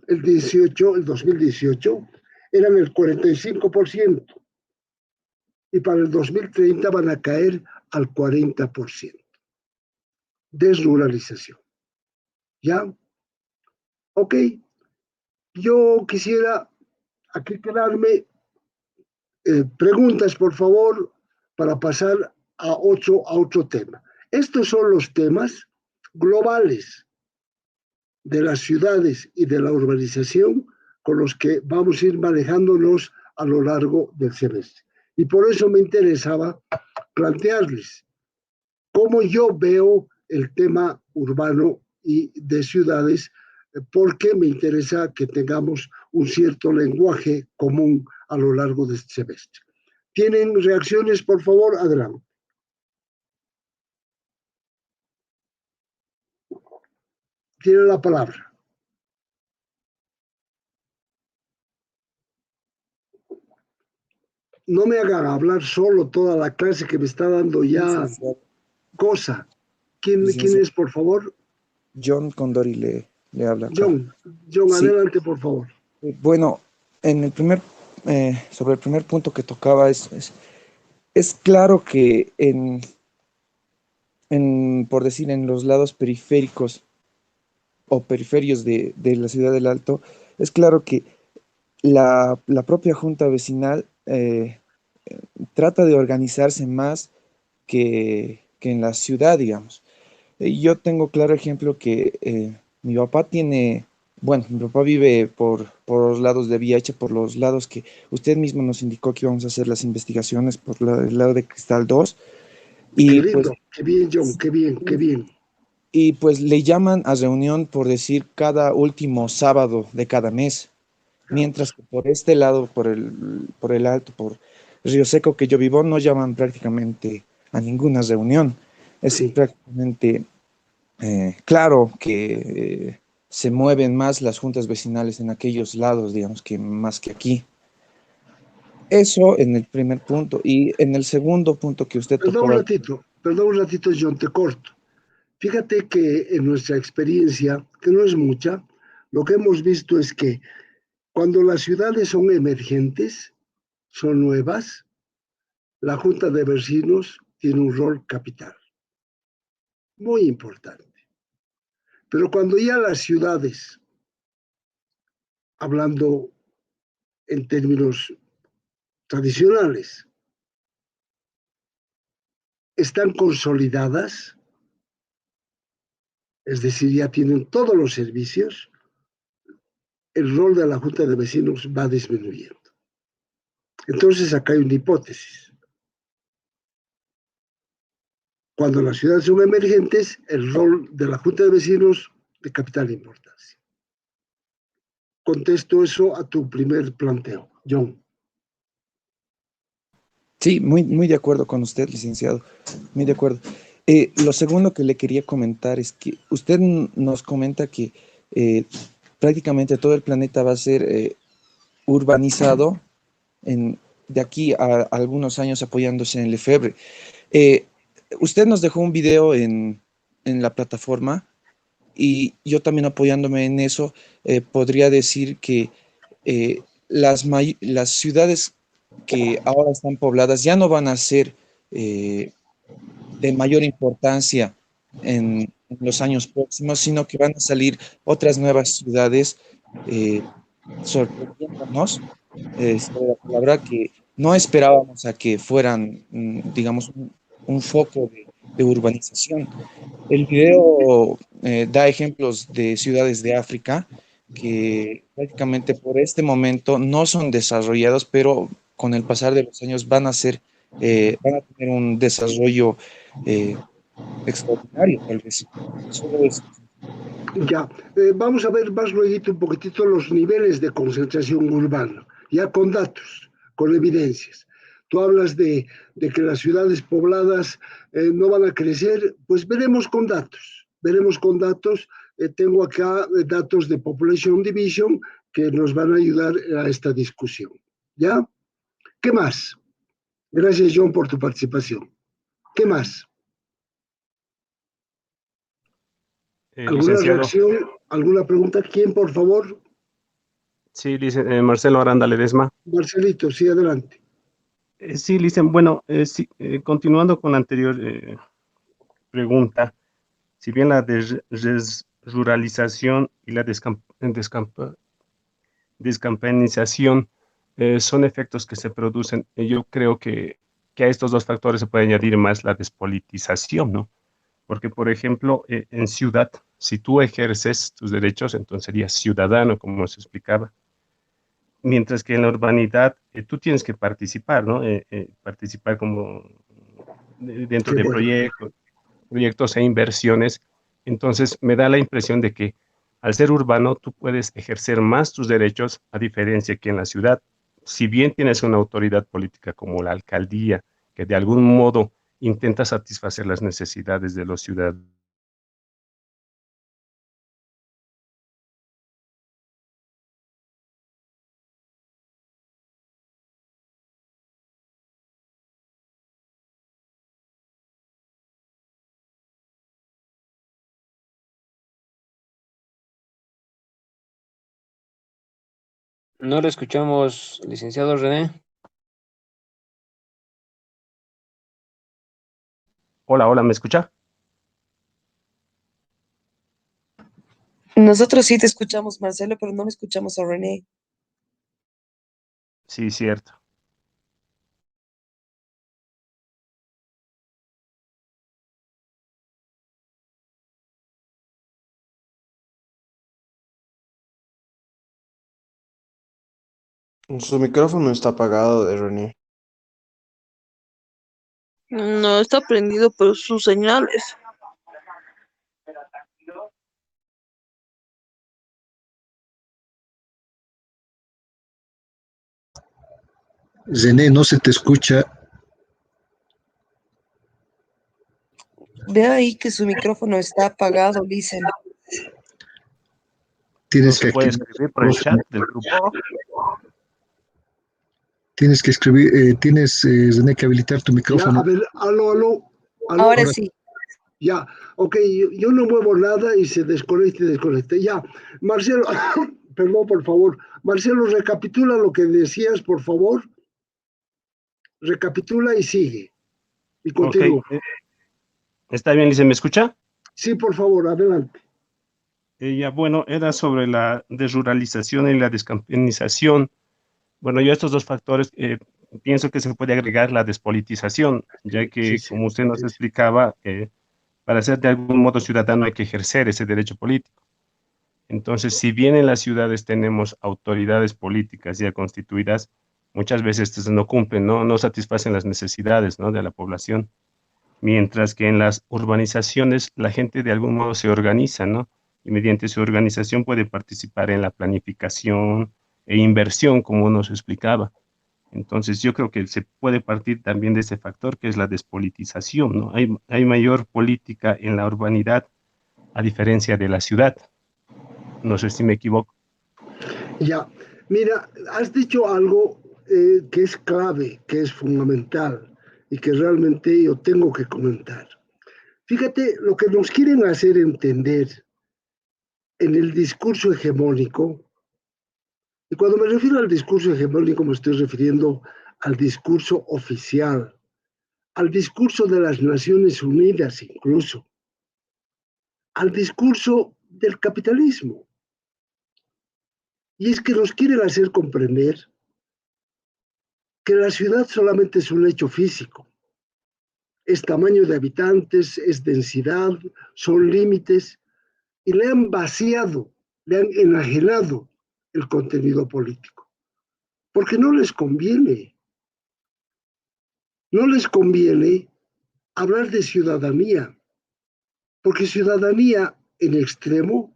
el 2018, eran el 45% y para el 2030 van a caer al 40%. Desruralización. ¿Ya? Ok. Yo quisiera aquí quedarme. Preguntas, por favor, para pasar a otro tema. Estos son los temas globales de las ciudades y de la urbanización con los que vamos a ir manejándonos a lo largo del semestre. Y por eso me interesaba plantearles cómo yo veo el tema urbano y de ciudades porque me interesa que tengamos un cierto lenguaje común a lo largo de este semestre. ¿Tienen reacciones, por favor? Adelante. Tiene la palabra. No me hagan hablar solo toda la clase que me está dando ya cosa. ¿Quién es, por favor? John Condori le habla acá. John, Sí. adelante, por favor. Bueno, sobre el primer punto que tocaba, es claro que por decir, en los lados periféricos o periferios de la ciudad del Alto, es claro que la propia junta vecinal trata de organizarse más que en la ciudad, digamos. Yo tengo claro ejemplo que mi papá mi papá vive por los lados de Viache, por los lados que usted mismo nos indicó que íbamos a hacer las investigaciones por el lado de Cristal 2. Y qué lindo, pues, qué bien, John, qué bien, qué bien. Y pues le llaman a reunión, por decir, cada último sábado de cada mes. Mientras que por este lado, por el Alto, por Río Seco que yo vivo, no llaman prácticamente a ninguna reunión. Es Sí. prácticamente claro que se mueven más las juntas vecinales en aquellos lados, digamos, que más que aquí. Eso en el primer punto. Y en el segundo punto que usted tocaba. Perdón un ratito, John, te corto. Fíjate que en nuestra experiencia, que no es mucha, lo que hemos visto es que cuando las ciudades son emergentes, son nuevas, la Junta de Vecinos tiene un rol capital, muy importante. Pero cuando ya las ciudades, hablando en términos tradicionales, están consolidadas, es decir, ya tienen todos los servicios, el rol de la Junta de Vecinos va disminuyendo. Entonces, acá hay una hipótesis. Cuando las ciudades son emergentes, el rol de la Junta de Vecinos de capital importancia. Contesto eso a tu primer planteo, John. Sí, muy de acuerdo con usted, licenciado, muy de acuerdo. Lo segundo que le quería comentar es que usted nos comenta que prácticamente todo el planeta va a ser urbanizado de aquí a algunos años apoyándose en Lefebvre. Usted nos dejó un video en la plataforma y yo también apoyándome en eso, podría decir que las ciudades que ahora están pobladas ya no van a ser de mayor importancia en los años próximos, sino que van a salir otras nuevas ciudades sorprendiéndonos. La verdad que no esperábamos a que fueran, digamos, un foco de urbanización. El video da ejemplos de ciudades de África que prácticamente por este momento no son desarrollados, pero con el pasar de los años van a tener un desarrollo extraordinario, tal vez. Solo es. Ya, vamos a ver más luego un poquitito los niveles de concentración urbana, ya con datos, con evidencias. Tú hablas de que las ciudades pobladas no van a crecer, pues veremos con datos, veremos con datos. Tengo acá datos de Population Division que nos van a ayudar a esta discusión. ¿Ya? ¿Qué más? Gracias, John, por tu participación. ¿Qué más? ¿Alguna reacción? ¿Alguna pregunta? ¿Quién, por favor? Sí, Marcelo Aranda Ledesma. Marcelito, sí, adelante. Sí, Licen, bueno, sí, continuando con la anterior pregunta, si bien la desruralización y la descampanización son efectos que se producen, yo creo que a estos dos factores se puede añadir más la despolitización, ¿no? Porque, por ejemplo, en ciudad, si tú ejerces tus derechos, entonces serías ciudadano, como se explicaba. Mientras que en la urbanidad tú tienes que participar, ¿no? Participar como dentro de proyectos e inversiones. Entonces me da la impresión de que Al ser urbano, tú puedes ejercer más tus derechos, a diferencia que en la ciudad. Si bien tienes una autoridad política como la alcaldía, que de algún modo intenta satisfacer las necesidades de los ciudadanos, No lo escuchamos, licenciado René. hola, hola, ¿me escucha? Nosotros sí te escuchamos, Marcelo, pero no le escuchamos a René. Sí, cierto. Su micrófono está apagado de René. No está prendido, pero sus señales. René, no se te escucha. Ve ahí que su micrófono está apagado, dicen. ¿No Tienes que se puede activar escribir por el chat del grupo? Tienes que escribir, René, que habilitar tu Ya, micrófono. a ver, aló. Ahora sí. Ya, ok, yo no muevo nada y se desconecta. Ya, Marcelo, perdón, por favor. Marcelo, recapitula lo que decías, por favor. Recapitula y sigue. Y Ok, continúa. está bien, Lice, ¿me escucha? Sí, por favor, adelante. Ya, bueno, era sobre la desruralización y la descampanización. Bueno, yo estos dos factores pienso que se puede agregar la despolitización, ya Sí, que, como usted nos explicaba, para ser de algún modo ciudadano hay que ejercer ese derecho político. Entonces, si bien en las ciudades tenemos autoridades políticas ya constituidas, muchas veces estas no cumplen, no satisfacen las necesidades, ¿no?, de la población. Mientras que en las urbanizaciones la gente de algún modo se organiza, ¿no? Y mediante su organización puede participar en la planificación e inversión, como nos explicaba. Entonces yo creo que se puede partir también de ese factor que es la despolitización, ¿no? Hay mayor política en la urbanidad a diferencia de la ciudad. No sé si me equivoco. Ya, mira, has dicho algo que es clave, que es fundamental y que realmente yo tengo que comentar. Fíjate lo que nos quieren hacer entender en el discurso hegemónico, y cuando me refiero al discurso hegemónico me estoy refiriendo al discurso oficial, al discurso de las Naciones Unidas incluso, al discurso del capitalismo. Y es que nos quieren hacer comprender que la ciudad solamente es un hecho físico, es tamaño de habitantes, es densidad, son límites, y le han vaciado, le han enajenado el contenido político, porque no les conviene hablar de ciudadanía, porque ciudadanía en extremo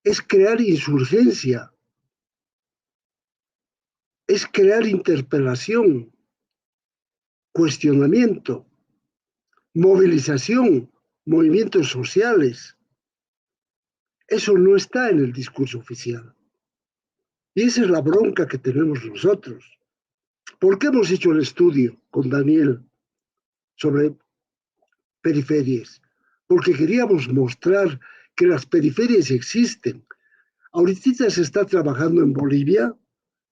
es crear insurgencia, es crear interpelación, cuestionamiento, movilización, movimientos sociales. Eso no está en el discurso oficial. Y esa es la bronca que tenemos nosotros. ¿Por qué hemos hecho el estudio con Daniel sobre periferias? Porque queríamos mostrar que las periferias existen. Ahorita se está trabajando en Bolivia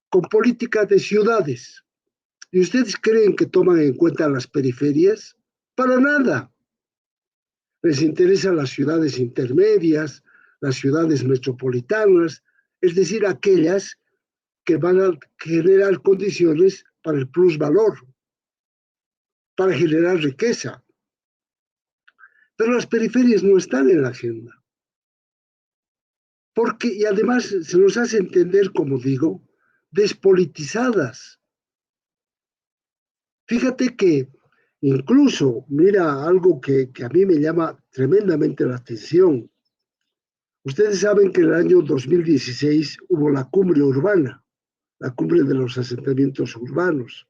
con política de ciudades. ¿Y ustedes creen que toman en cuenta las periferias? Para nada. Les interesan las ciudades intermedias, las ciudades metropolitanas, es decir, aquellas que van a generar condiciones para el plusvalor, para generar riqueza. Pero las periferias no están en la agenda. Porque, y además se nos hace entender, como digo, despolitizadas. Fíjate que incluso, mira algo que a mí me llama tremendamente la atención. Ustedes saben que en el año 2016 hubo la cumbre urbana, la cumbre de los asentamientos urbanos,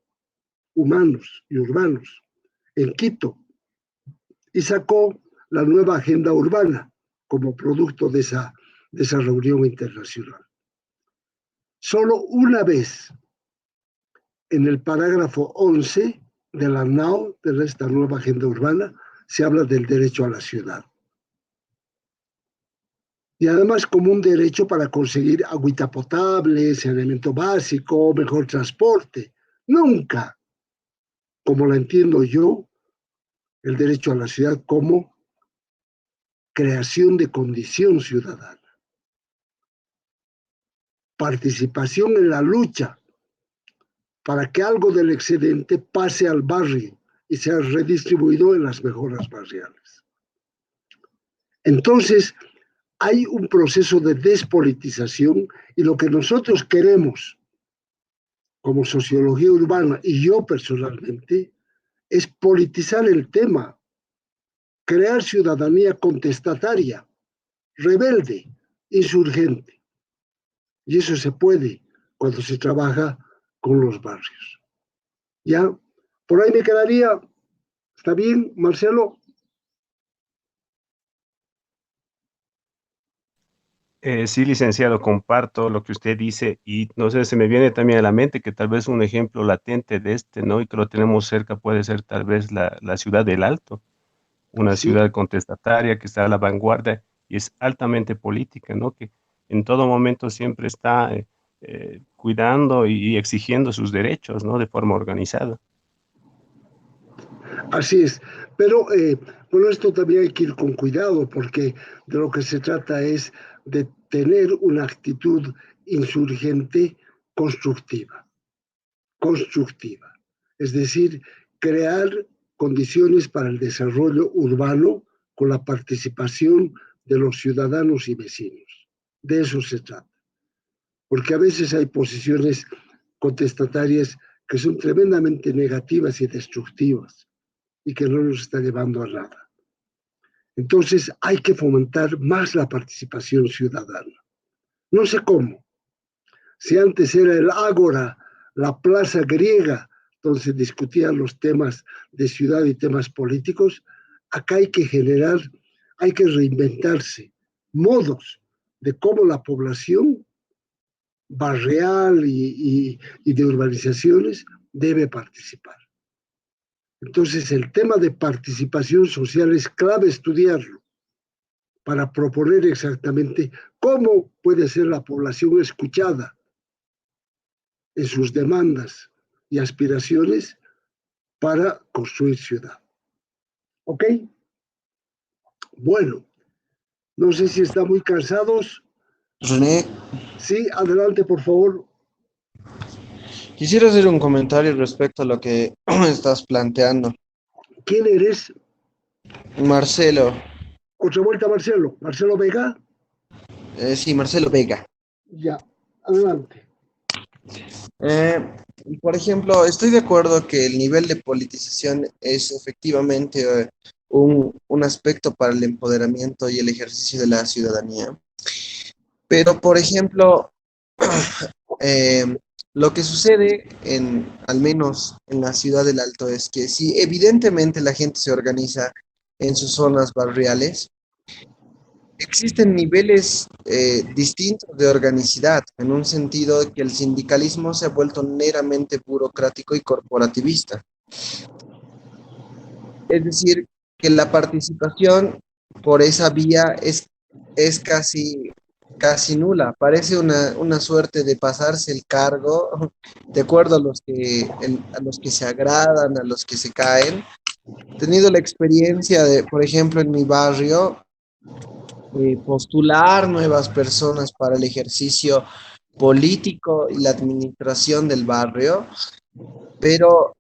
humanos y urbanos, en Quito, y sacó la nueva agenda urbana como producto de esa reunión internacional. Solo una vez, en el parágrafo 11 de la NAO, de esta nueva agenda urbana, se habla del derecho a la ciudad. Y además como un derecho para conseguir agüita potable, saneamiento básico, mejor transporte. Nunca, como la entiendo yo, el derecho a la ciudad como creación de condición ciudadana. Participación en la lucha para que algo del excedente pase al barrio y sea redistribuido en las mejoras barriales. Entonces, hay un proceso de despolitización y lo que nosotros queremos como sociología urbana y yo personalmente es politizar el tema, crear ciudadanía contestataria, rebelde, insurgente. Y eso se puede cuando se trabaja con los barrios. Ya, por ahí me quedaría. ¿Está bien, Marcelo? Sí, licenciado, comparto lo que usted dice y no sé, se me viene también a la mente que tal vez un ejemplo latente de ¿no? Y que lo tenemos cerca puede ser tal vez la ciudad del Alto, una Sí. ciudad contestataria que está a la vanguardia y es altamente política, ¿no? Que en todo momento siempre está cuidando y exigiendo sus derechos, ¿no? De forma organizada. Así es, pero bueno, esto también hay que ir con cuidado porque de lo que se trata es de tener una actitud insurgente constructiva, es decir, crear condiciones para el desarrollo urbano con la participación de los ciudadanos y vecinos. De eso se trata, porque a veces hay posiciones contestatarias que son tremendamente negativas y destructivas y que no nos está llevando a nada. Entonces hay que fomentar más la participación ciudadana. No sé cómo. Si antes era el ágora, la plaza griega, donde se discutían los temas de ciudad y temas políticos, acá hay que generar, hay que reinventarse modos de cómo la población barrial y de urbanizaciones debe participar. Entonces, el tema de participación social es clave estudiarlo para proponer exactamente cómo puede ser la población escuchada en sus demandas y aspiraciones para construir ciudad. ¿Ok? Bueno, no sé si están muy cansados. René, Sí, adelante, por favor. quisiera hacer un comentario respecto a lo que estás planteando. ¿Quién eres? Marcelo, Otra vuelta, Marcelo. Marcelo Vega. sí, Marcelo Vega. Ya, adelante. Por ejemplo, estoy de acuerdo que el nivel de politización es efectivamente un aspecto para el empoderamiento y el ejercicio de la ciudadanía. Pero, por ejemplo, lo que sucede al menos en la ciudad del Alto, es que sí, evidentemente la gente se organiza en sus zonas barriales, existen niveles distintos de organicidad, en un sentido que el sindicalismo se ha vuelto meramente burocrático y corporativista. Es decir, que la participación por esa vía es casi nula. Parece una suerte de pasarse el cargo de acuerdo a los que se agradan, a los que se caen. He tenido la experiencia de, por ejemplo, en mi barrio, postular nuevas personas para el ejercicio político y la administración del barrio, pero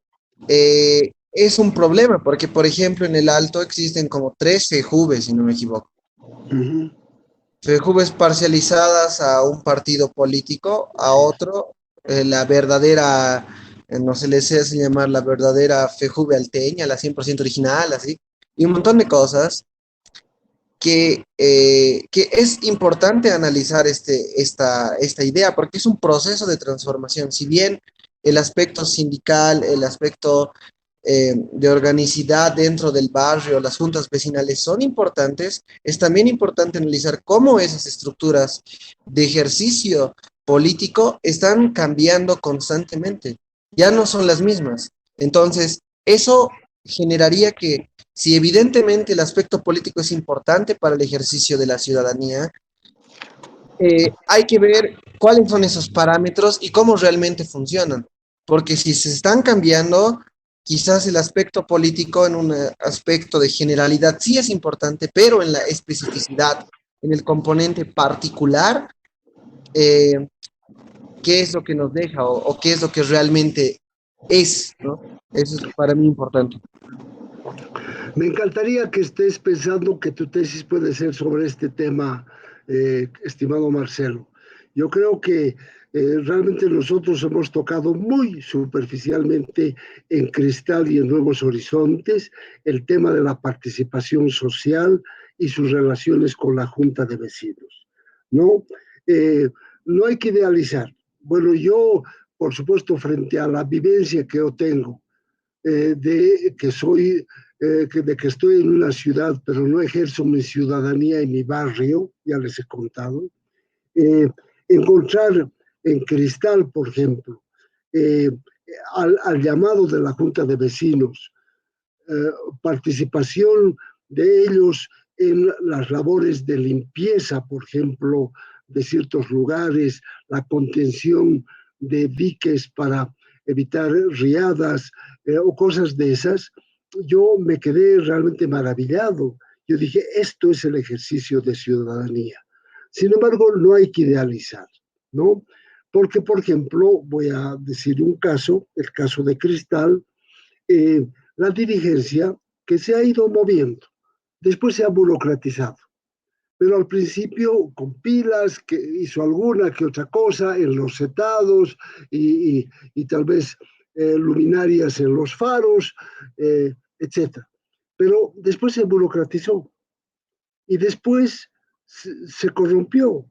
es un problema porque, por ejemplo, en el Alto existen como 3 FEJUVES, si no me equivoco. Uh-huh. FEJUVES parcializadas a un partido político, a otro, la verdadera, no se les hace llamar la verdadera FEJUVE alteña, la 100% original, así, y un montón de cosas que es importante analizar esta idea, porque es un proceso de transformación. Si bien el aspecto sindical, el aspecto de organicidad dentro del barrio, las juntas vecinales son importantes, es también importante analizar cómo esas estructuras de ejercicio político están cambiando constantemente. Ya no son las mismas. Entonces, eso generaría que, si evidentemente el aspecto político es importante para el ejercicio de la ciudadanía, hay que ver cuáles son esos parámetros y cómo realmente funcionan. Porque si se están cambiando, quizás el aspecto político en un aspecto de generalidad sí es importante, pero en la especificidad, en el componente particular, ¿qué es lo que nos deja o qué es lo que realmente es, ¿no? Eso es para mí importante. Me encantaría que estés pensando que tu tesis puede ser sobre este tema, estimado Marcelo. Yo creo que realmente nosotros hemos tocado muy superficialmente en Cristal y en Nuevos Horizontes el tema de la participación social y sus relaciones con la Junta de Vecinos, ¿no? No hay que idealizar. Bueno, yo, por supuesto, frente a la vivencia que yo tengo, de que estoy en una ciudad, pero no ejerzo mi ciudadanía en mi barrio, ya les he contado. Encontrar en Cristal, por ejemplo, al llamado de la Junta de Vecinos, participación de ellos en las labores de limpieza, por ejemplo, de ciertos lugares, la contención de diques para evitar riadas o cosas de esas, yo me quedé realmente maravillado. Yo dije, esto es el ejercicio de ciudadanía. Sin embargo, no hay que idealizar, ¿no? Porque, por ejemplo, voy a decir un caso, el caso de Cristal, la dirigencia que se ha ido moviendo, después se ha burocratizado, pero al principio con pilas, que hizo alguna que otra cosa en los setados y tal vez luminarias en los faros, etc. Pero después se burocratizó y después se corrompió.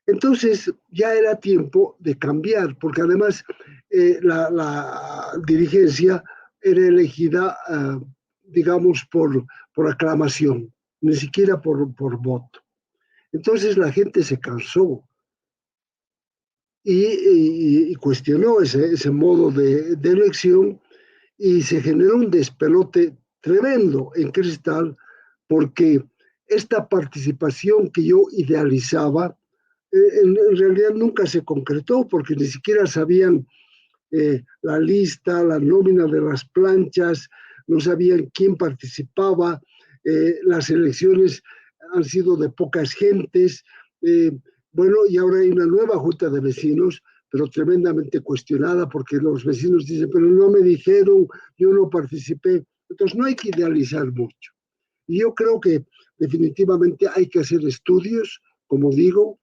Entonces ya era tiempo de cambiar, porque además la dirigencia era elegida, digamos, por aclamación, ni siquiera por voto. Entonces la gente se cansó y cuestionó ese modo de elección y se generó un despelote tremendo en Cristal, porque esta participación que yo idealizaba, en realidad nunca se concretó, porque ni siquiera sabían la lista, la nómina de las planchas, no sabían quién participaba, las elecciones han sido de pocas gentes, bueno, y ahora hay una nueva junta de vecinos, pero tremendamente cuestionada, porque los vecinos dicen, pero no me dijeron, yo no participé. Entonces no hay que idealizar mucho. Y yo creo que definitivamente hay que hacer estudios, como digo,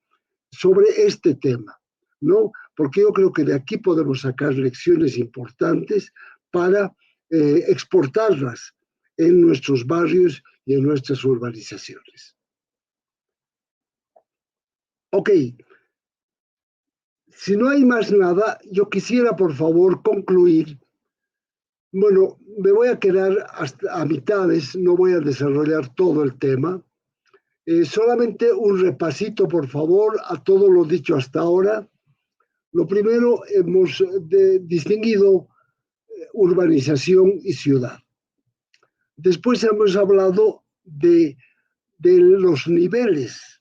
sobre este tema, ¿no? Porque yo creo que de aquí podemos sacar lecciones importantes para exportarlas en nuestros barrios y en nuestras urbanizaciones. Ok, si no hay más nada, yo quisiera por favor concluir. Bueno, me voy a quedar hasta a mitades, no voy a desarrollar todo el tema. Solamente un repasito, por favor, a todo lo dicho hasta ahora. Lo primero, hemos distinguido urbanización y ciudad. Después hemos hablado de los niveles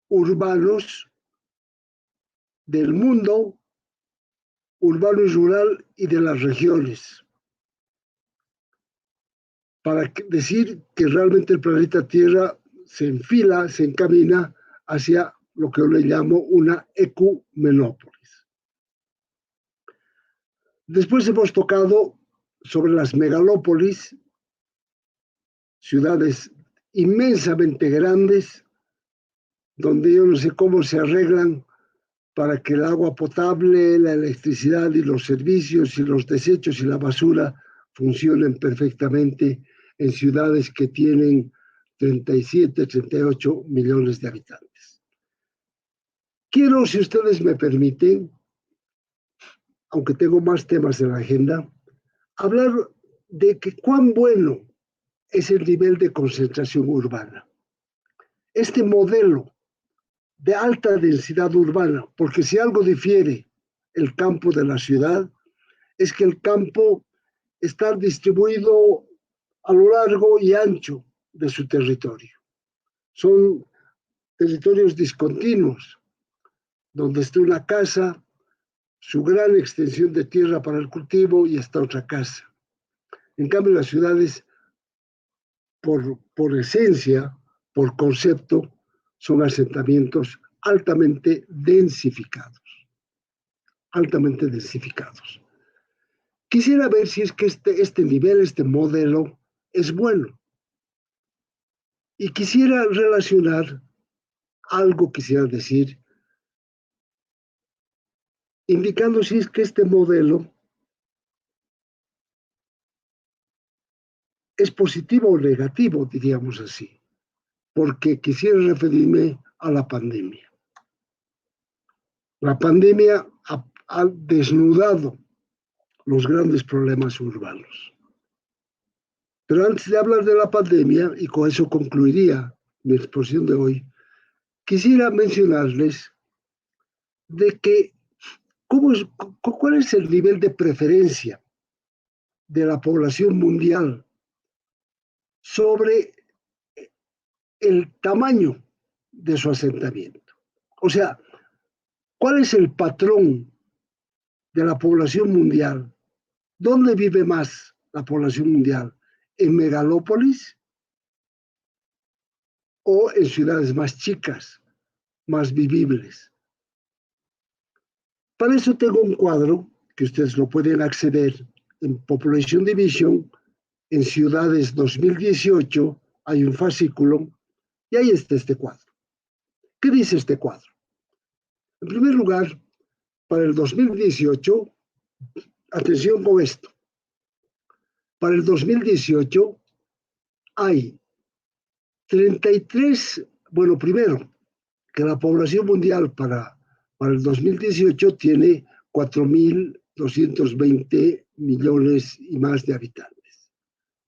urbanos del mundo, urbano y rural, y de las regiones, para decir que realmente el planeta Tierra se enfila, se encamina hacia lo que yo le llamo una ecumenópolis. Después hemos tocado sobre las megalópolis, ciudades inmensamente grandes, donde yo no sé cómo se arreglan para que el agua potable, la electricidad y los servicios y los desechos y la basura funcionen perfectamente en ciudades que tienen 37, 38 millones de habitantes. Quiero, si ustedes me permiten, aunque tengo más temas en la agenda, hablar de que cuán bueno es el nivel de concentración urbana. Este modelo de alta densidad urbana, porque si algo difiere el campo de la ciudad, es que el campo está distribuido a lo largo y ancho de su territorio. Son territorios discontinuos, donde está una casa, su gran extensión de tierra para el cultivo y está otra casa. En cambio, las ciudades, por esencia, por concepto, son asentamientos altamente densificados. Altamente densificados. Quisiera ver si es que este nivel, este modelo, es bueno. Y quisiera relacionar algo, quisiera decir, indicando si es que este modelo es positivo o negativo, diríamos así, porque quisiera referirme a la pandemia. La pandemia ha desnudado los grandes problemas urbanos. Pero antes de hablar de la pandemia, y con eso concluiría mi exposición de hoy, quisiera mencionarles de que cuál es el nivel de preferencia de la población mundial sobre el tamaño de su asentamiento. O sea, ¿cuál es el patrón de la población mundial? ¿Dónde vive más la población mundial? ¿En megalópolis o en ciudades más chicas, más vivibles? Para eso tengo un cuadro que ustedes lo pueden acceder en Population Division, en Ciudades 2018, hay un fascículo, y ahí está este cuadro. ¿Qué dice este cuadro? En primer lugar, para el 2018, atención con esto, para el 2018 hay 33, bueno, primero, que la población mundial para el 2018 tiene 4.220 millones y más de habitantes.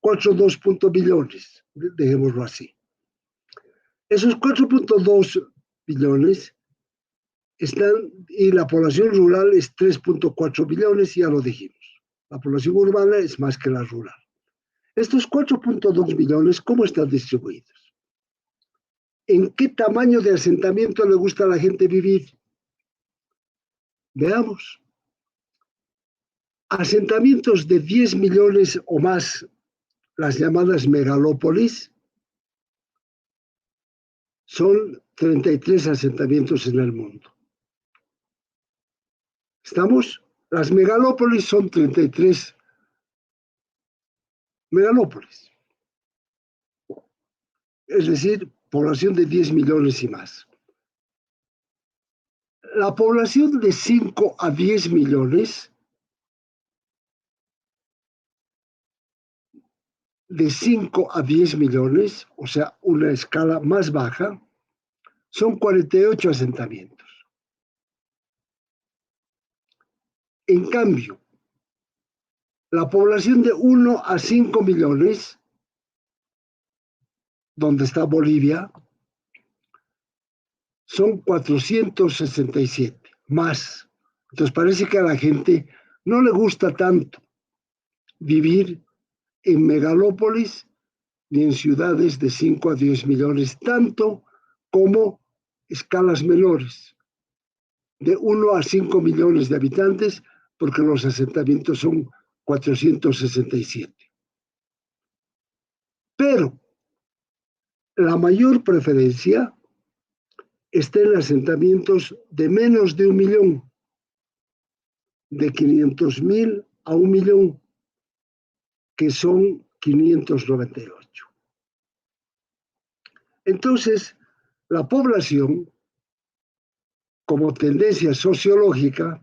4.2 billones, dejémoslo así. Esos 4.2 billones están, y la población rural es 3.4 billones, ya lo dijimos. La población urbana es más que la rural. Estos 4.2 billones, ¿cómo están distribuidos? ¿En qué tamaño de asentamiento le gusta a la gente vivir? Veamos. Asentamientos de 10 millones o más, las llamadas megalópolis, son 33 asentamientos en el mundo. ¿Estamos? Las megalópolis son 33 megalópolis. Es decir, población de 10 millones y más. La población de 5 a 10 millones, o sea, una escala más baja, son 48 asentamientos. En cambio, la población de 1 a 5 millones, donde está Bolivia, son 467 más. Entonces parece que a la gente no le gusta tanto vivir en megalópolis ni en ciudades de 5 a 10 millones, tanto como escalas menores, de 1 a 5 millones de habitantes, porque los asentamientos son 467. Pero la mayor preferencia está en asentamientos de menos de 1 millón, de 500.000 a 1 millón, que son 598. Entonces, la población, como tendencia sociológica,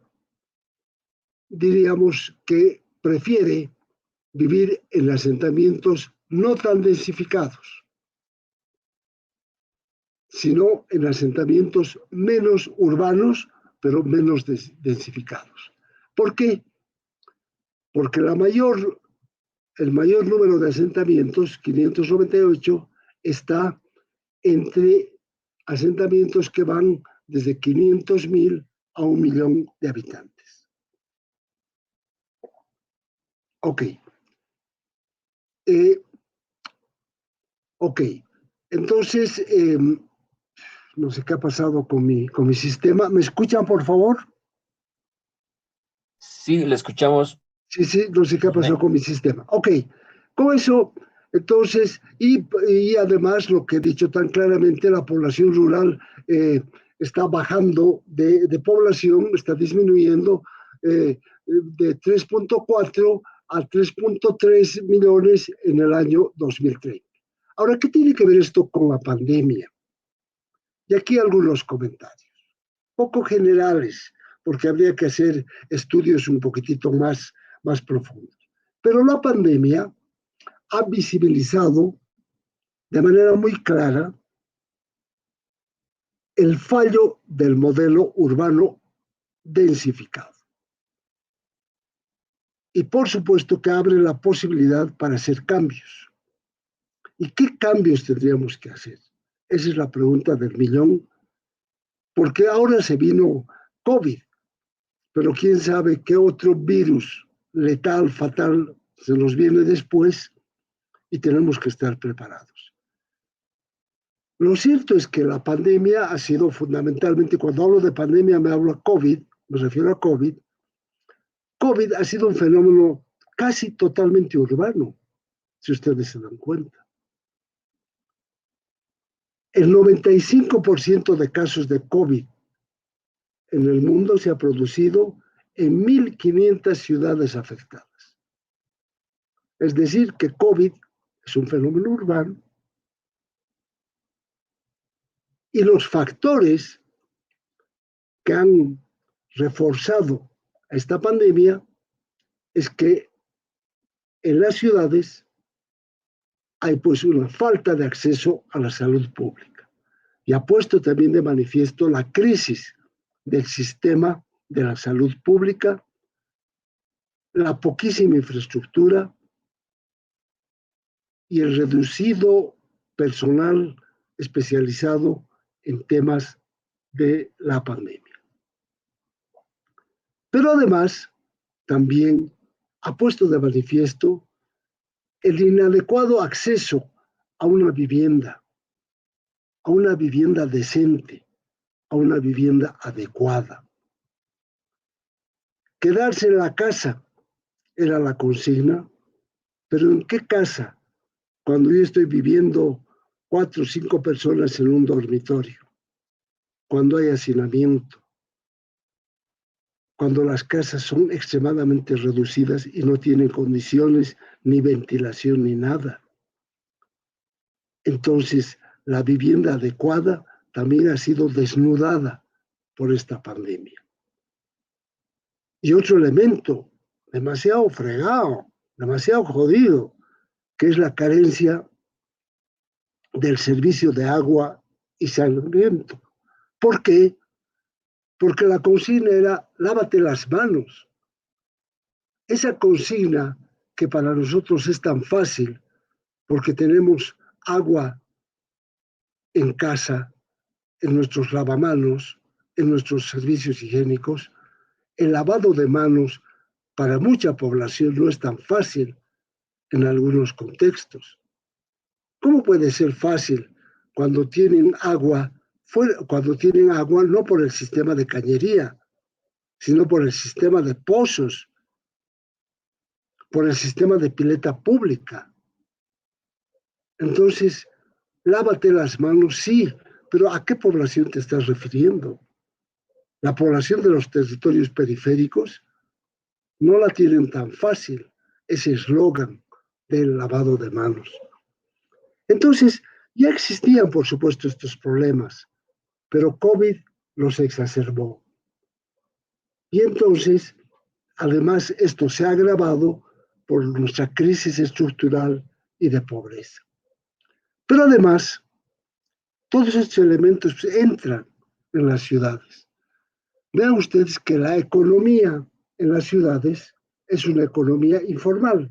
diríamos que prefiere vivir en asentamientos no tan densificados. sino en asentamientos menos urbanos, pero menos densificados. ¿Por qué? Porque el mayor número de asentamientos, 598, está entre asentamientos que van desde 500.000 a 1.000.000 de habitantes. Ok. Entonces, no sé qué ha pasado con mi sistema. ¿Me escuchan, por favor? Sí, le escuchamos. Sí, no sé qué ha pasado con mi sistema. Ok, con eso, entonces, y además lo que he dicho tan claramente, la población rural está bajando de población, está disminuyendo de 3.4 a 3.3 millones en el año 2030. Ahora, ¿qué tiene que ver esto con la pandemia? Y aquí algunos comentarios, poco generales, porque habría que hacer estudios un poquitito más profundos. Pero la pandemia ha visibilizado de manera muy clara el fallo del modelo urbano densificado. Y por supuesto que abre la posibilidad para hacer cambios. ¿Y qué cambios tendríamos que hacer? Esa es la pregunta del millón, porque ahora se vino COVID, pero quién sabe qué otro virus letal, fatal, se nos viene después y tenemos que estar preparados. Lo cierto es que la pandemia ha sido fundamentalmente, cuando hablo de pandemia me refiero a COVID. COVID ha sido un fenómeno casi totalmente urbano, si ustedes se dan cuenta. El 95% de casos de COVID en el mundo se ha producido en 1.500 ciudades afectadas. Es decir, que COVID es un fenómeno urbano y los factores que han reforzado esta pandemia es que en las ciudades hay pues una falta de acceso a la salud pública y ha puesto también de manifiesto la crisis del sistema de la salud pública, la poquísima infraestructura y el reducido personal especializado en temas de la pandemia. Pero además también ha puesto de manifiesto el inadecuado acceso a una vivienda decente, a una vivienda adecuada. Quedarse en la casa era la consigna, pero ¿en qué casa? Cuando yo estoy viviendo 4 o 5 personas en un dormitorio, cuando hay hacinamiento, cuando las casas son extremadamente reducidas y no tienen condiciones ni ventilación ni nada. Entonces, la vivienda adecuada también ha sido desnudada por esta pandemia. Y otro elemento demasiado fregado, demasiado jodido, que es la carencia del servicio de agua y saneamiento. ¿Por qué? Porque la consigna era lávate las manos. Esa consigna que para nosotros es tan fácil porque tenemos agua en casa, en nuestros lavamanos, en nuestros servicios higiénicos, el lavado de manos para mucha población no es tan fácil en algunos contextos. ¿Cómo puede ser fácil cuando tienen agua no por el sistema de cañería, sino por el sistema de pozos, por el sistema de pileta pública? Entonces, lávate las manos, sí, pero ¿a qué población te estás refiriendo? La población de los territorios periféricos no la tienen tan fácil, ese eslogan del lavado de manos. Entonces, ya existían, por supuesto, estos problemas, pero COVID los exacerbó. Y entonces, además, esto se ha agravado por nuestra crisis estructural y de pobreza. Pero además, Todos estos elementos entran en las ciudades. Vean ustedes que la economía en las ciudades es una economía informal.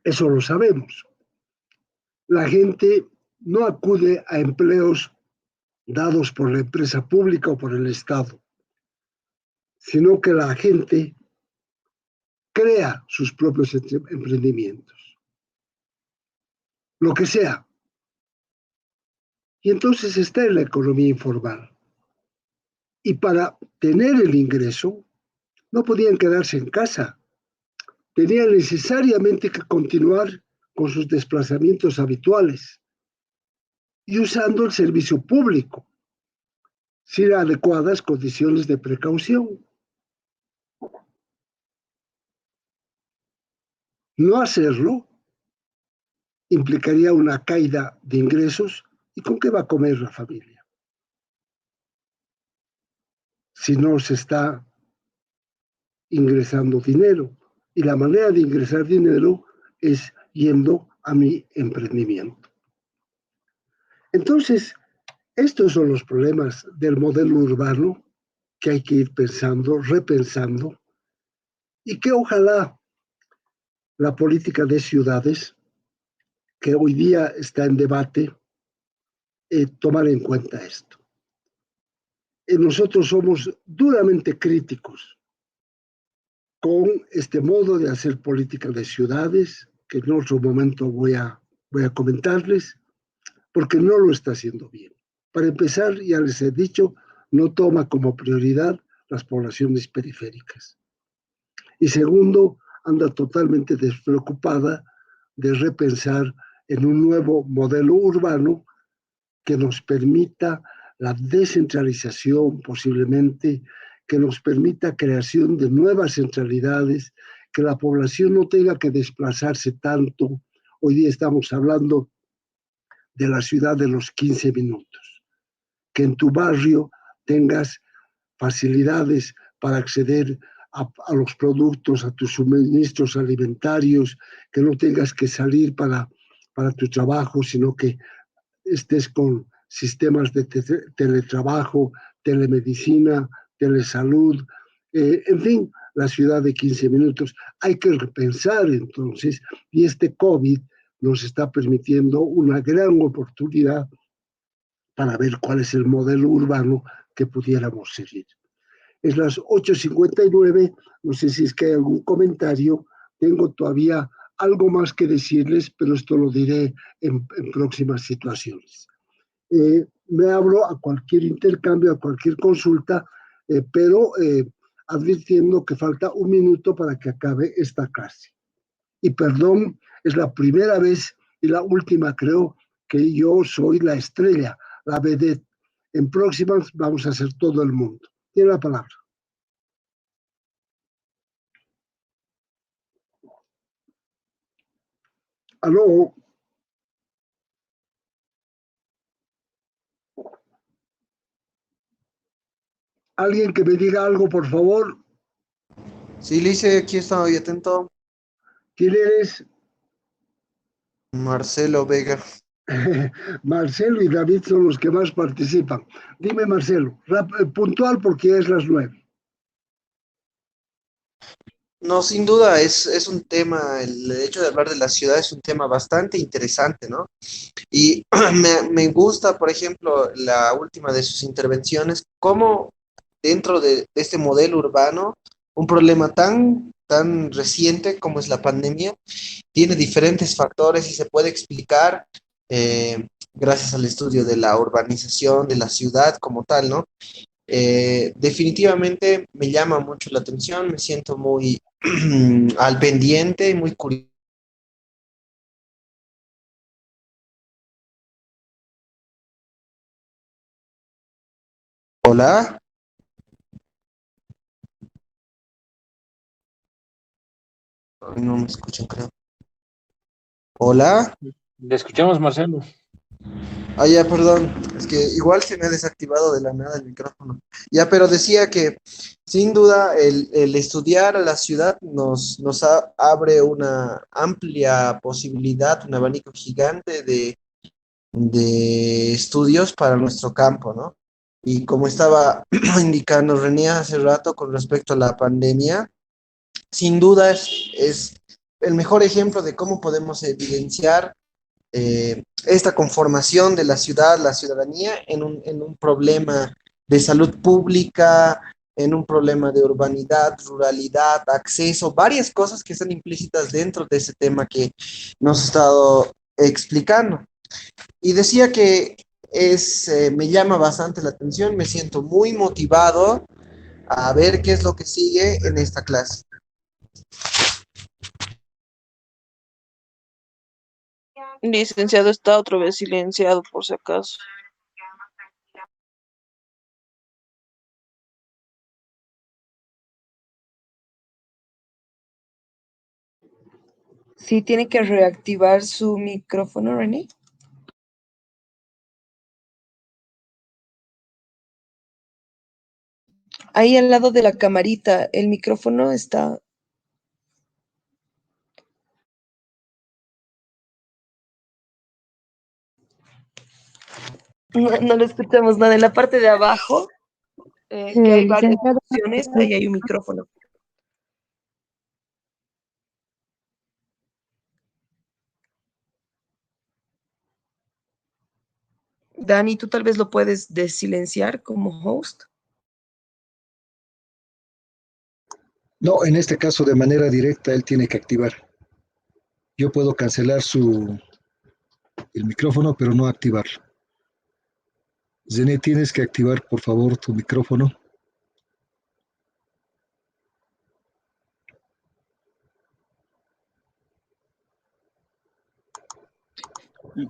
Eso lo sabemos. La gente no acude a empleos dados por la empresa pública o por el Estado, sino que la gente crea sus propios emprendimientos, lo que sea. Y entonces está en la economía informal. Y para tener el ingreso, no podían quedarse en casa. Tenían necesariamente que continuar con sus desplazamientos habituales y usando el servicio público, sin adecuadas condiciones de precaución. No hacerlo implicaría una caída de ingresos. ¿Y con qué va a comer la familia? Si no se está ingresando dinero. Y la manera de ingresar dinero es yendo a mi emprendimiento. Entonces, estos son los problemas del modelo urbano que hay que ir pensando, repensando, y que ojalá la política de ciudades, que hoy día está en debate, tomar en cuenta esto. Nosotros somos duramente críticos con este modo de hacer política de ciudades, que en otro momento voy a comentarles, porque no lo está haciendo bien. Para empezar, ya les he dicho, no toma como prioridad las poblaciones periféricas. Y segundo, anda totalmente despreocupada de repensar en un nuevo modelo urbano que nos permita la descentralización posiblemente, que nos permita creación de nuevas centralidades, que la población no tenga que desplazarse tanto. Hoy día estamos hablando de la ciudad de los 15 minutos, que en tu barrio tengas facilidades para acceder a los productos, a tus suministros alimentarios, que no tengas que salir para tu trabajo, sino que estés con sistemas de teletrabajo, telemedicina, telesalud, en fin, la ciudad de 15 minutos. Hay que repensar entonces, y este COVID nos está permitiendo una gran oportunidad para ver cuál es el modelo urbano que pudiéramos seguir. Es las 8:59, no sé si es que hay algún comentario, tengo todavía algo más que decirles, pero esto lo diré en próximas situaciones. Me abro a cualquier intercambio, a cualquier consulta, pero advirtiendo que falta un minuto para que acabe esta clase. Y perdón, es la primera vez y la última, creo, que yo soy la estrella, la vedette. En próximas vamos a ser todo el mundo. Tiene la palabra. Aló. Alguien que me diga algo, por favor. Sí, Lice, aquí estaba muy atento. ¿Quién eres? Marcelo Vega. Marcelo y David son los que más participan. Dime, Marcelo, puntual porque es las 9. No, sin duda, es un tema, el hecho de hablar de la ciudad es un tema bastante interesante, ¿no? Y me gusta, por ejemplo, la última de sus intervenciones, cómo dentro de este modelo urbano, un problema tan reciente como es la pandemia, tiene diferentes factores y se puede explicar gracias al estudio de la urbanización de la ciudad como tal, ¿no? Definitivamente me llama mucho la atención, me siento muy al pendiente, muy curioso. Hola. Ay, no me escuchan, creo. Hola. Le escuchamos, Marcelo. Ah, ya, perdón, es que igual se me ha desactivado de la nada el micrófono. Ya, pero decía que sin duda el estudiar a la ciudad nos abre una amplia posibilidad, un abanico gigante de estudios para nuestro campo, ¿no? Y como estaba indicando René hace rato con respecto a la pandemia, sin duda es el mejor ejemplo de cómo podemos evidenciar esta conformación de la ciudad, la ciudadanía, en un problema de salud pública, en un problema de urbanidad, ruralidad, acceso, varias cosas que están implícitas dentro de ese tema que nos ha estado explicando. Y decía que me llama bastante la atención, me siento muy motivado a ver qué es lo que sigue en esta clase. Licenciado, está otra vez silenciado por si acaso. Sí, tiene que reactivar su micrófono, René. Ahí al lado de la camarita, el micrófono está... No le escuchamos nada. En la parte de abajo, que hay varias Licenciado, opciones, ahí hay un micrófono. Dani, tú tal vez lo puedes desilenciar como host. No, en este caso de manera directa él tiene que activar. Yo puedo cancelar el micrófono, pero no activarlo. Zené, tienes que activar, por favor, tu micrófono.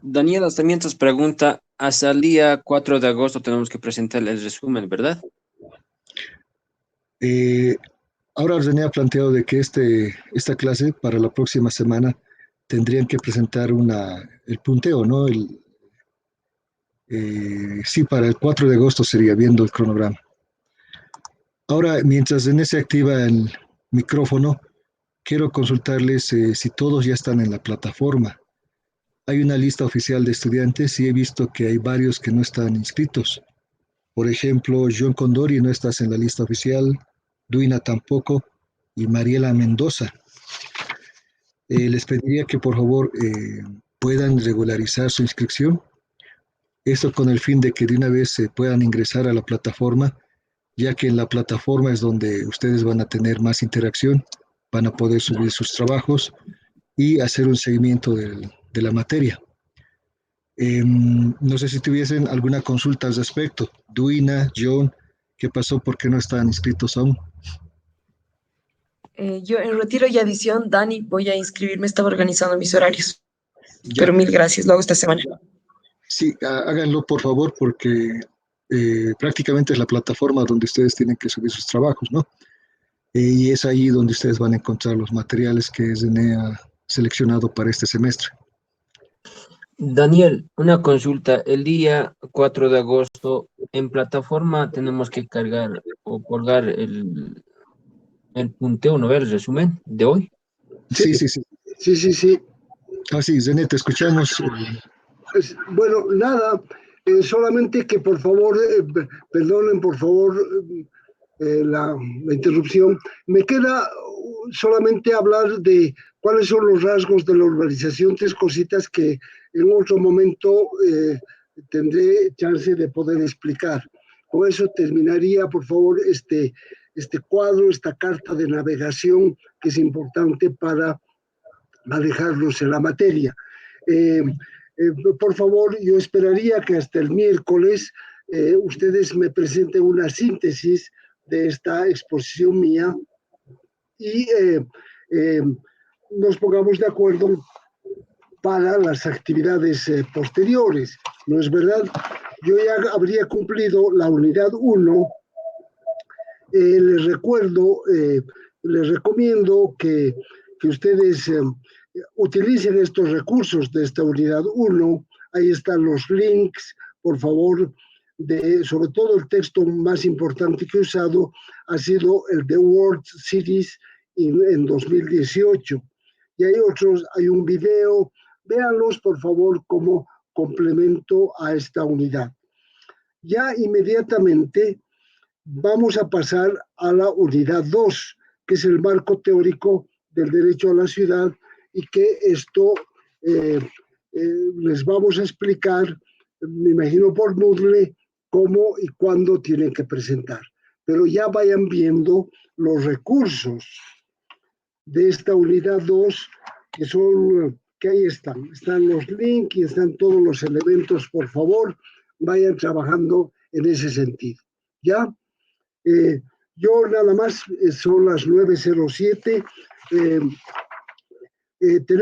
Daniela, hasta mientras pregunta, hasta el día 4 de agosto tenemos que presentar el resumen, ¿verdad? Ahora Zené ha planteado de que esta clase para la próxima semana tendrían que presentar el punteo, ¿no? Sí, para el 4 de agosto sería viendo el cronograma. Ahora, mientras Zené se activa el micrófono, quiero consultarles si todos ya están en la plataforma. Hay una lista oficial de estudiantes y he visto que hay varios que no están inscritos. Por ejemplo, John Condori no estás en la lista oficial, Duina tampoco y Mariela Mendoza. Les pediría que por favor puedan regularizar su inscripción. Esto con el fin de que de una vez se puedan ingresar a la plataforma, ya que en la plataforma es donde ustedes van a tener más interacción, van a poder subir sus trabajos y hacer un seguimiento de la materia. No sé si tuviesen alguna consulta al respecto. Duina, John, ¿qué pasó? ¿Por qué no están inscritos aún? Yo en retiro y adición, Dani, voy a inscribirme, estaba organizando mis horarios. Ya, Pero mil gracias, lo hago esta semana. sí, háganlo por favor porque prácticamente es la plataforma donde ustedes tienen que subir sus trabajos, ¿no? Y es ahí donde ustedes van a encontrar los materiales que Zené ha seleccionado para este semestre. Daniel, una consulta. El día 4 de agosto, en plataforma tenemos que cargar o colgar el punteo, ¿no? El resumen de hoy. Sí, sí, sí. Sí, sí, sí. Ah, sí, Zené, te escuchamos. Bueno, nada, solamente que por favor, perdonen por favor la interrupción. Me queda solamente hablar de cuáles son los rasgos de la urbanización, tres cositas que en otro momento tendré chance de poder explicar. Con eso terminaría, por favor, este cuadro, esta carta de navegación que es importante para manejarlos en la materia. Por favor, yo esperaría que hasta el miércoles ustedes me presenten una síntesis de esta exposición mía y nos pongamos de acuerdo para las actividades posteriores. ¿No es verdad? Yo ya habría cumplido la unidad 1. Les recuerdo, les recomiendo que ustedes utilicen estos recursos de esta unidad 1. Ahí están los links, por favor, sobre todo el texto más importante que he usado ha sido el de World Cities en 2018. Y hay otros, hay un video, véanlos por favor como complemento a esta unidad. Ya inmediatamente vamos a pasar a la unidad 2, que es el marco teórico del derecho a la ciudad, y que esto les vamos a explicar, me imagino por Moodle, cómo y cuándo tienen que presentar. Pero ya vayan viendo los recursos de esta unidad 2, que son, que ahí están los links y están todos los elementos. Por favor, vayan trabajando en ese sentido. ¿Ya? Yo nada más, son las 9:07.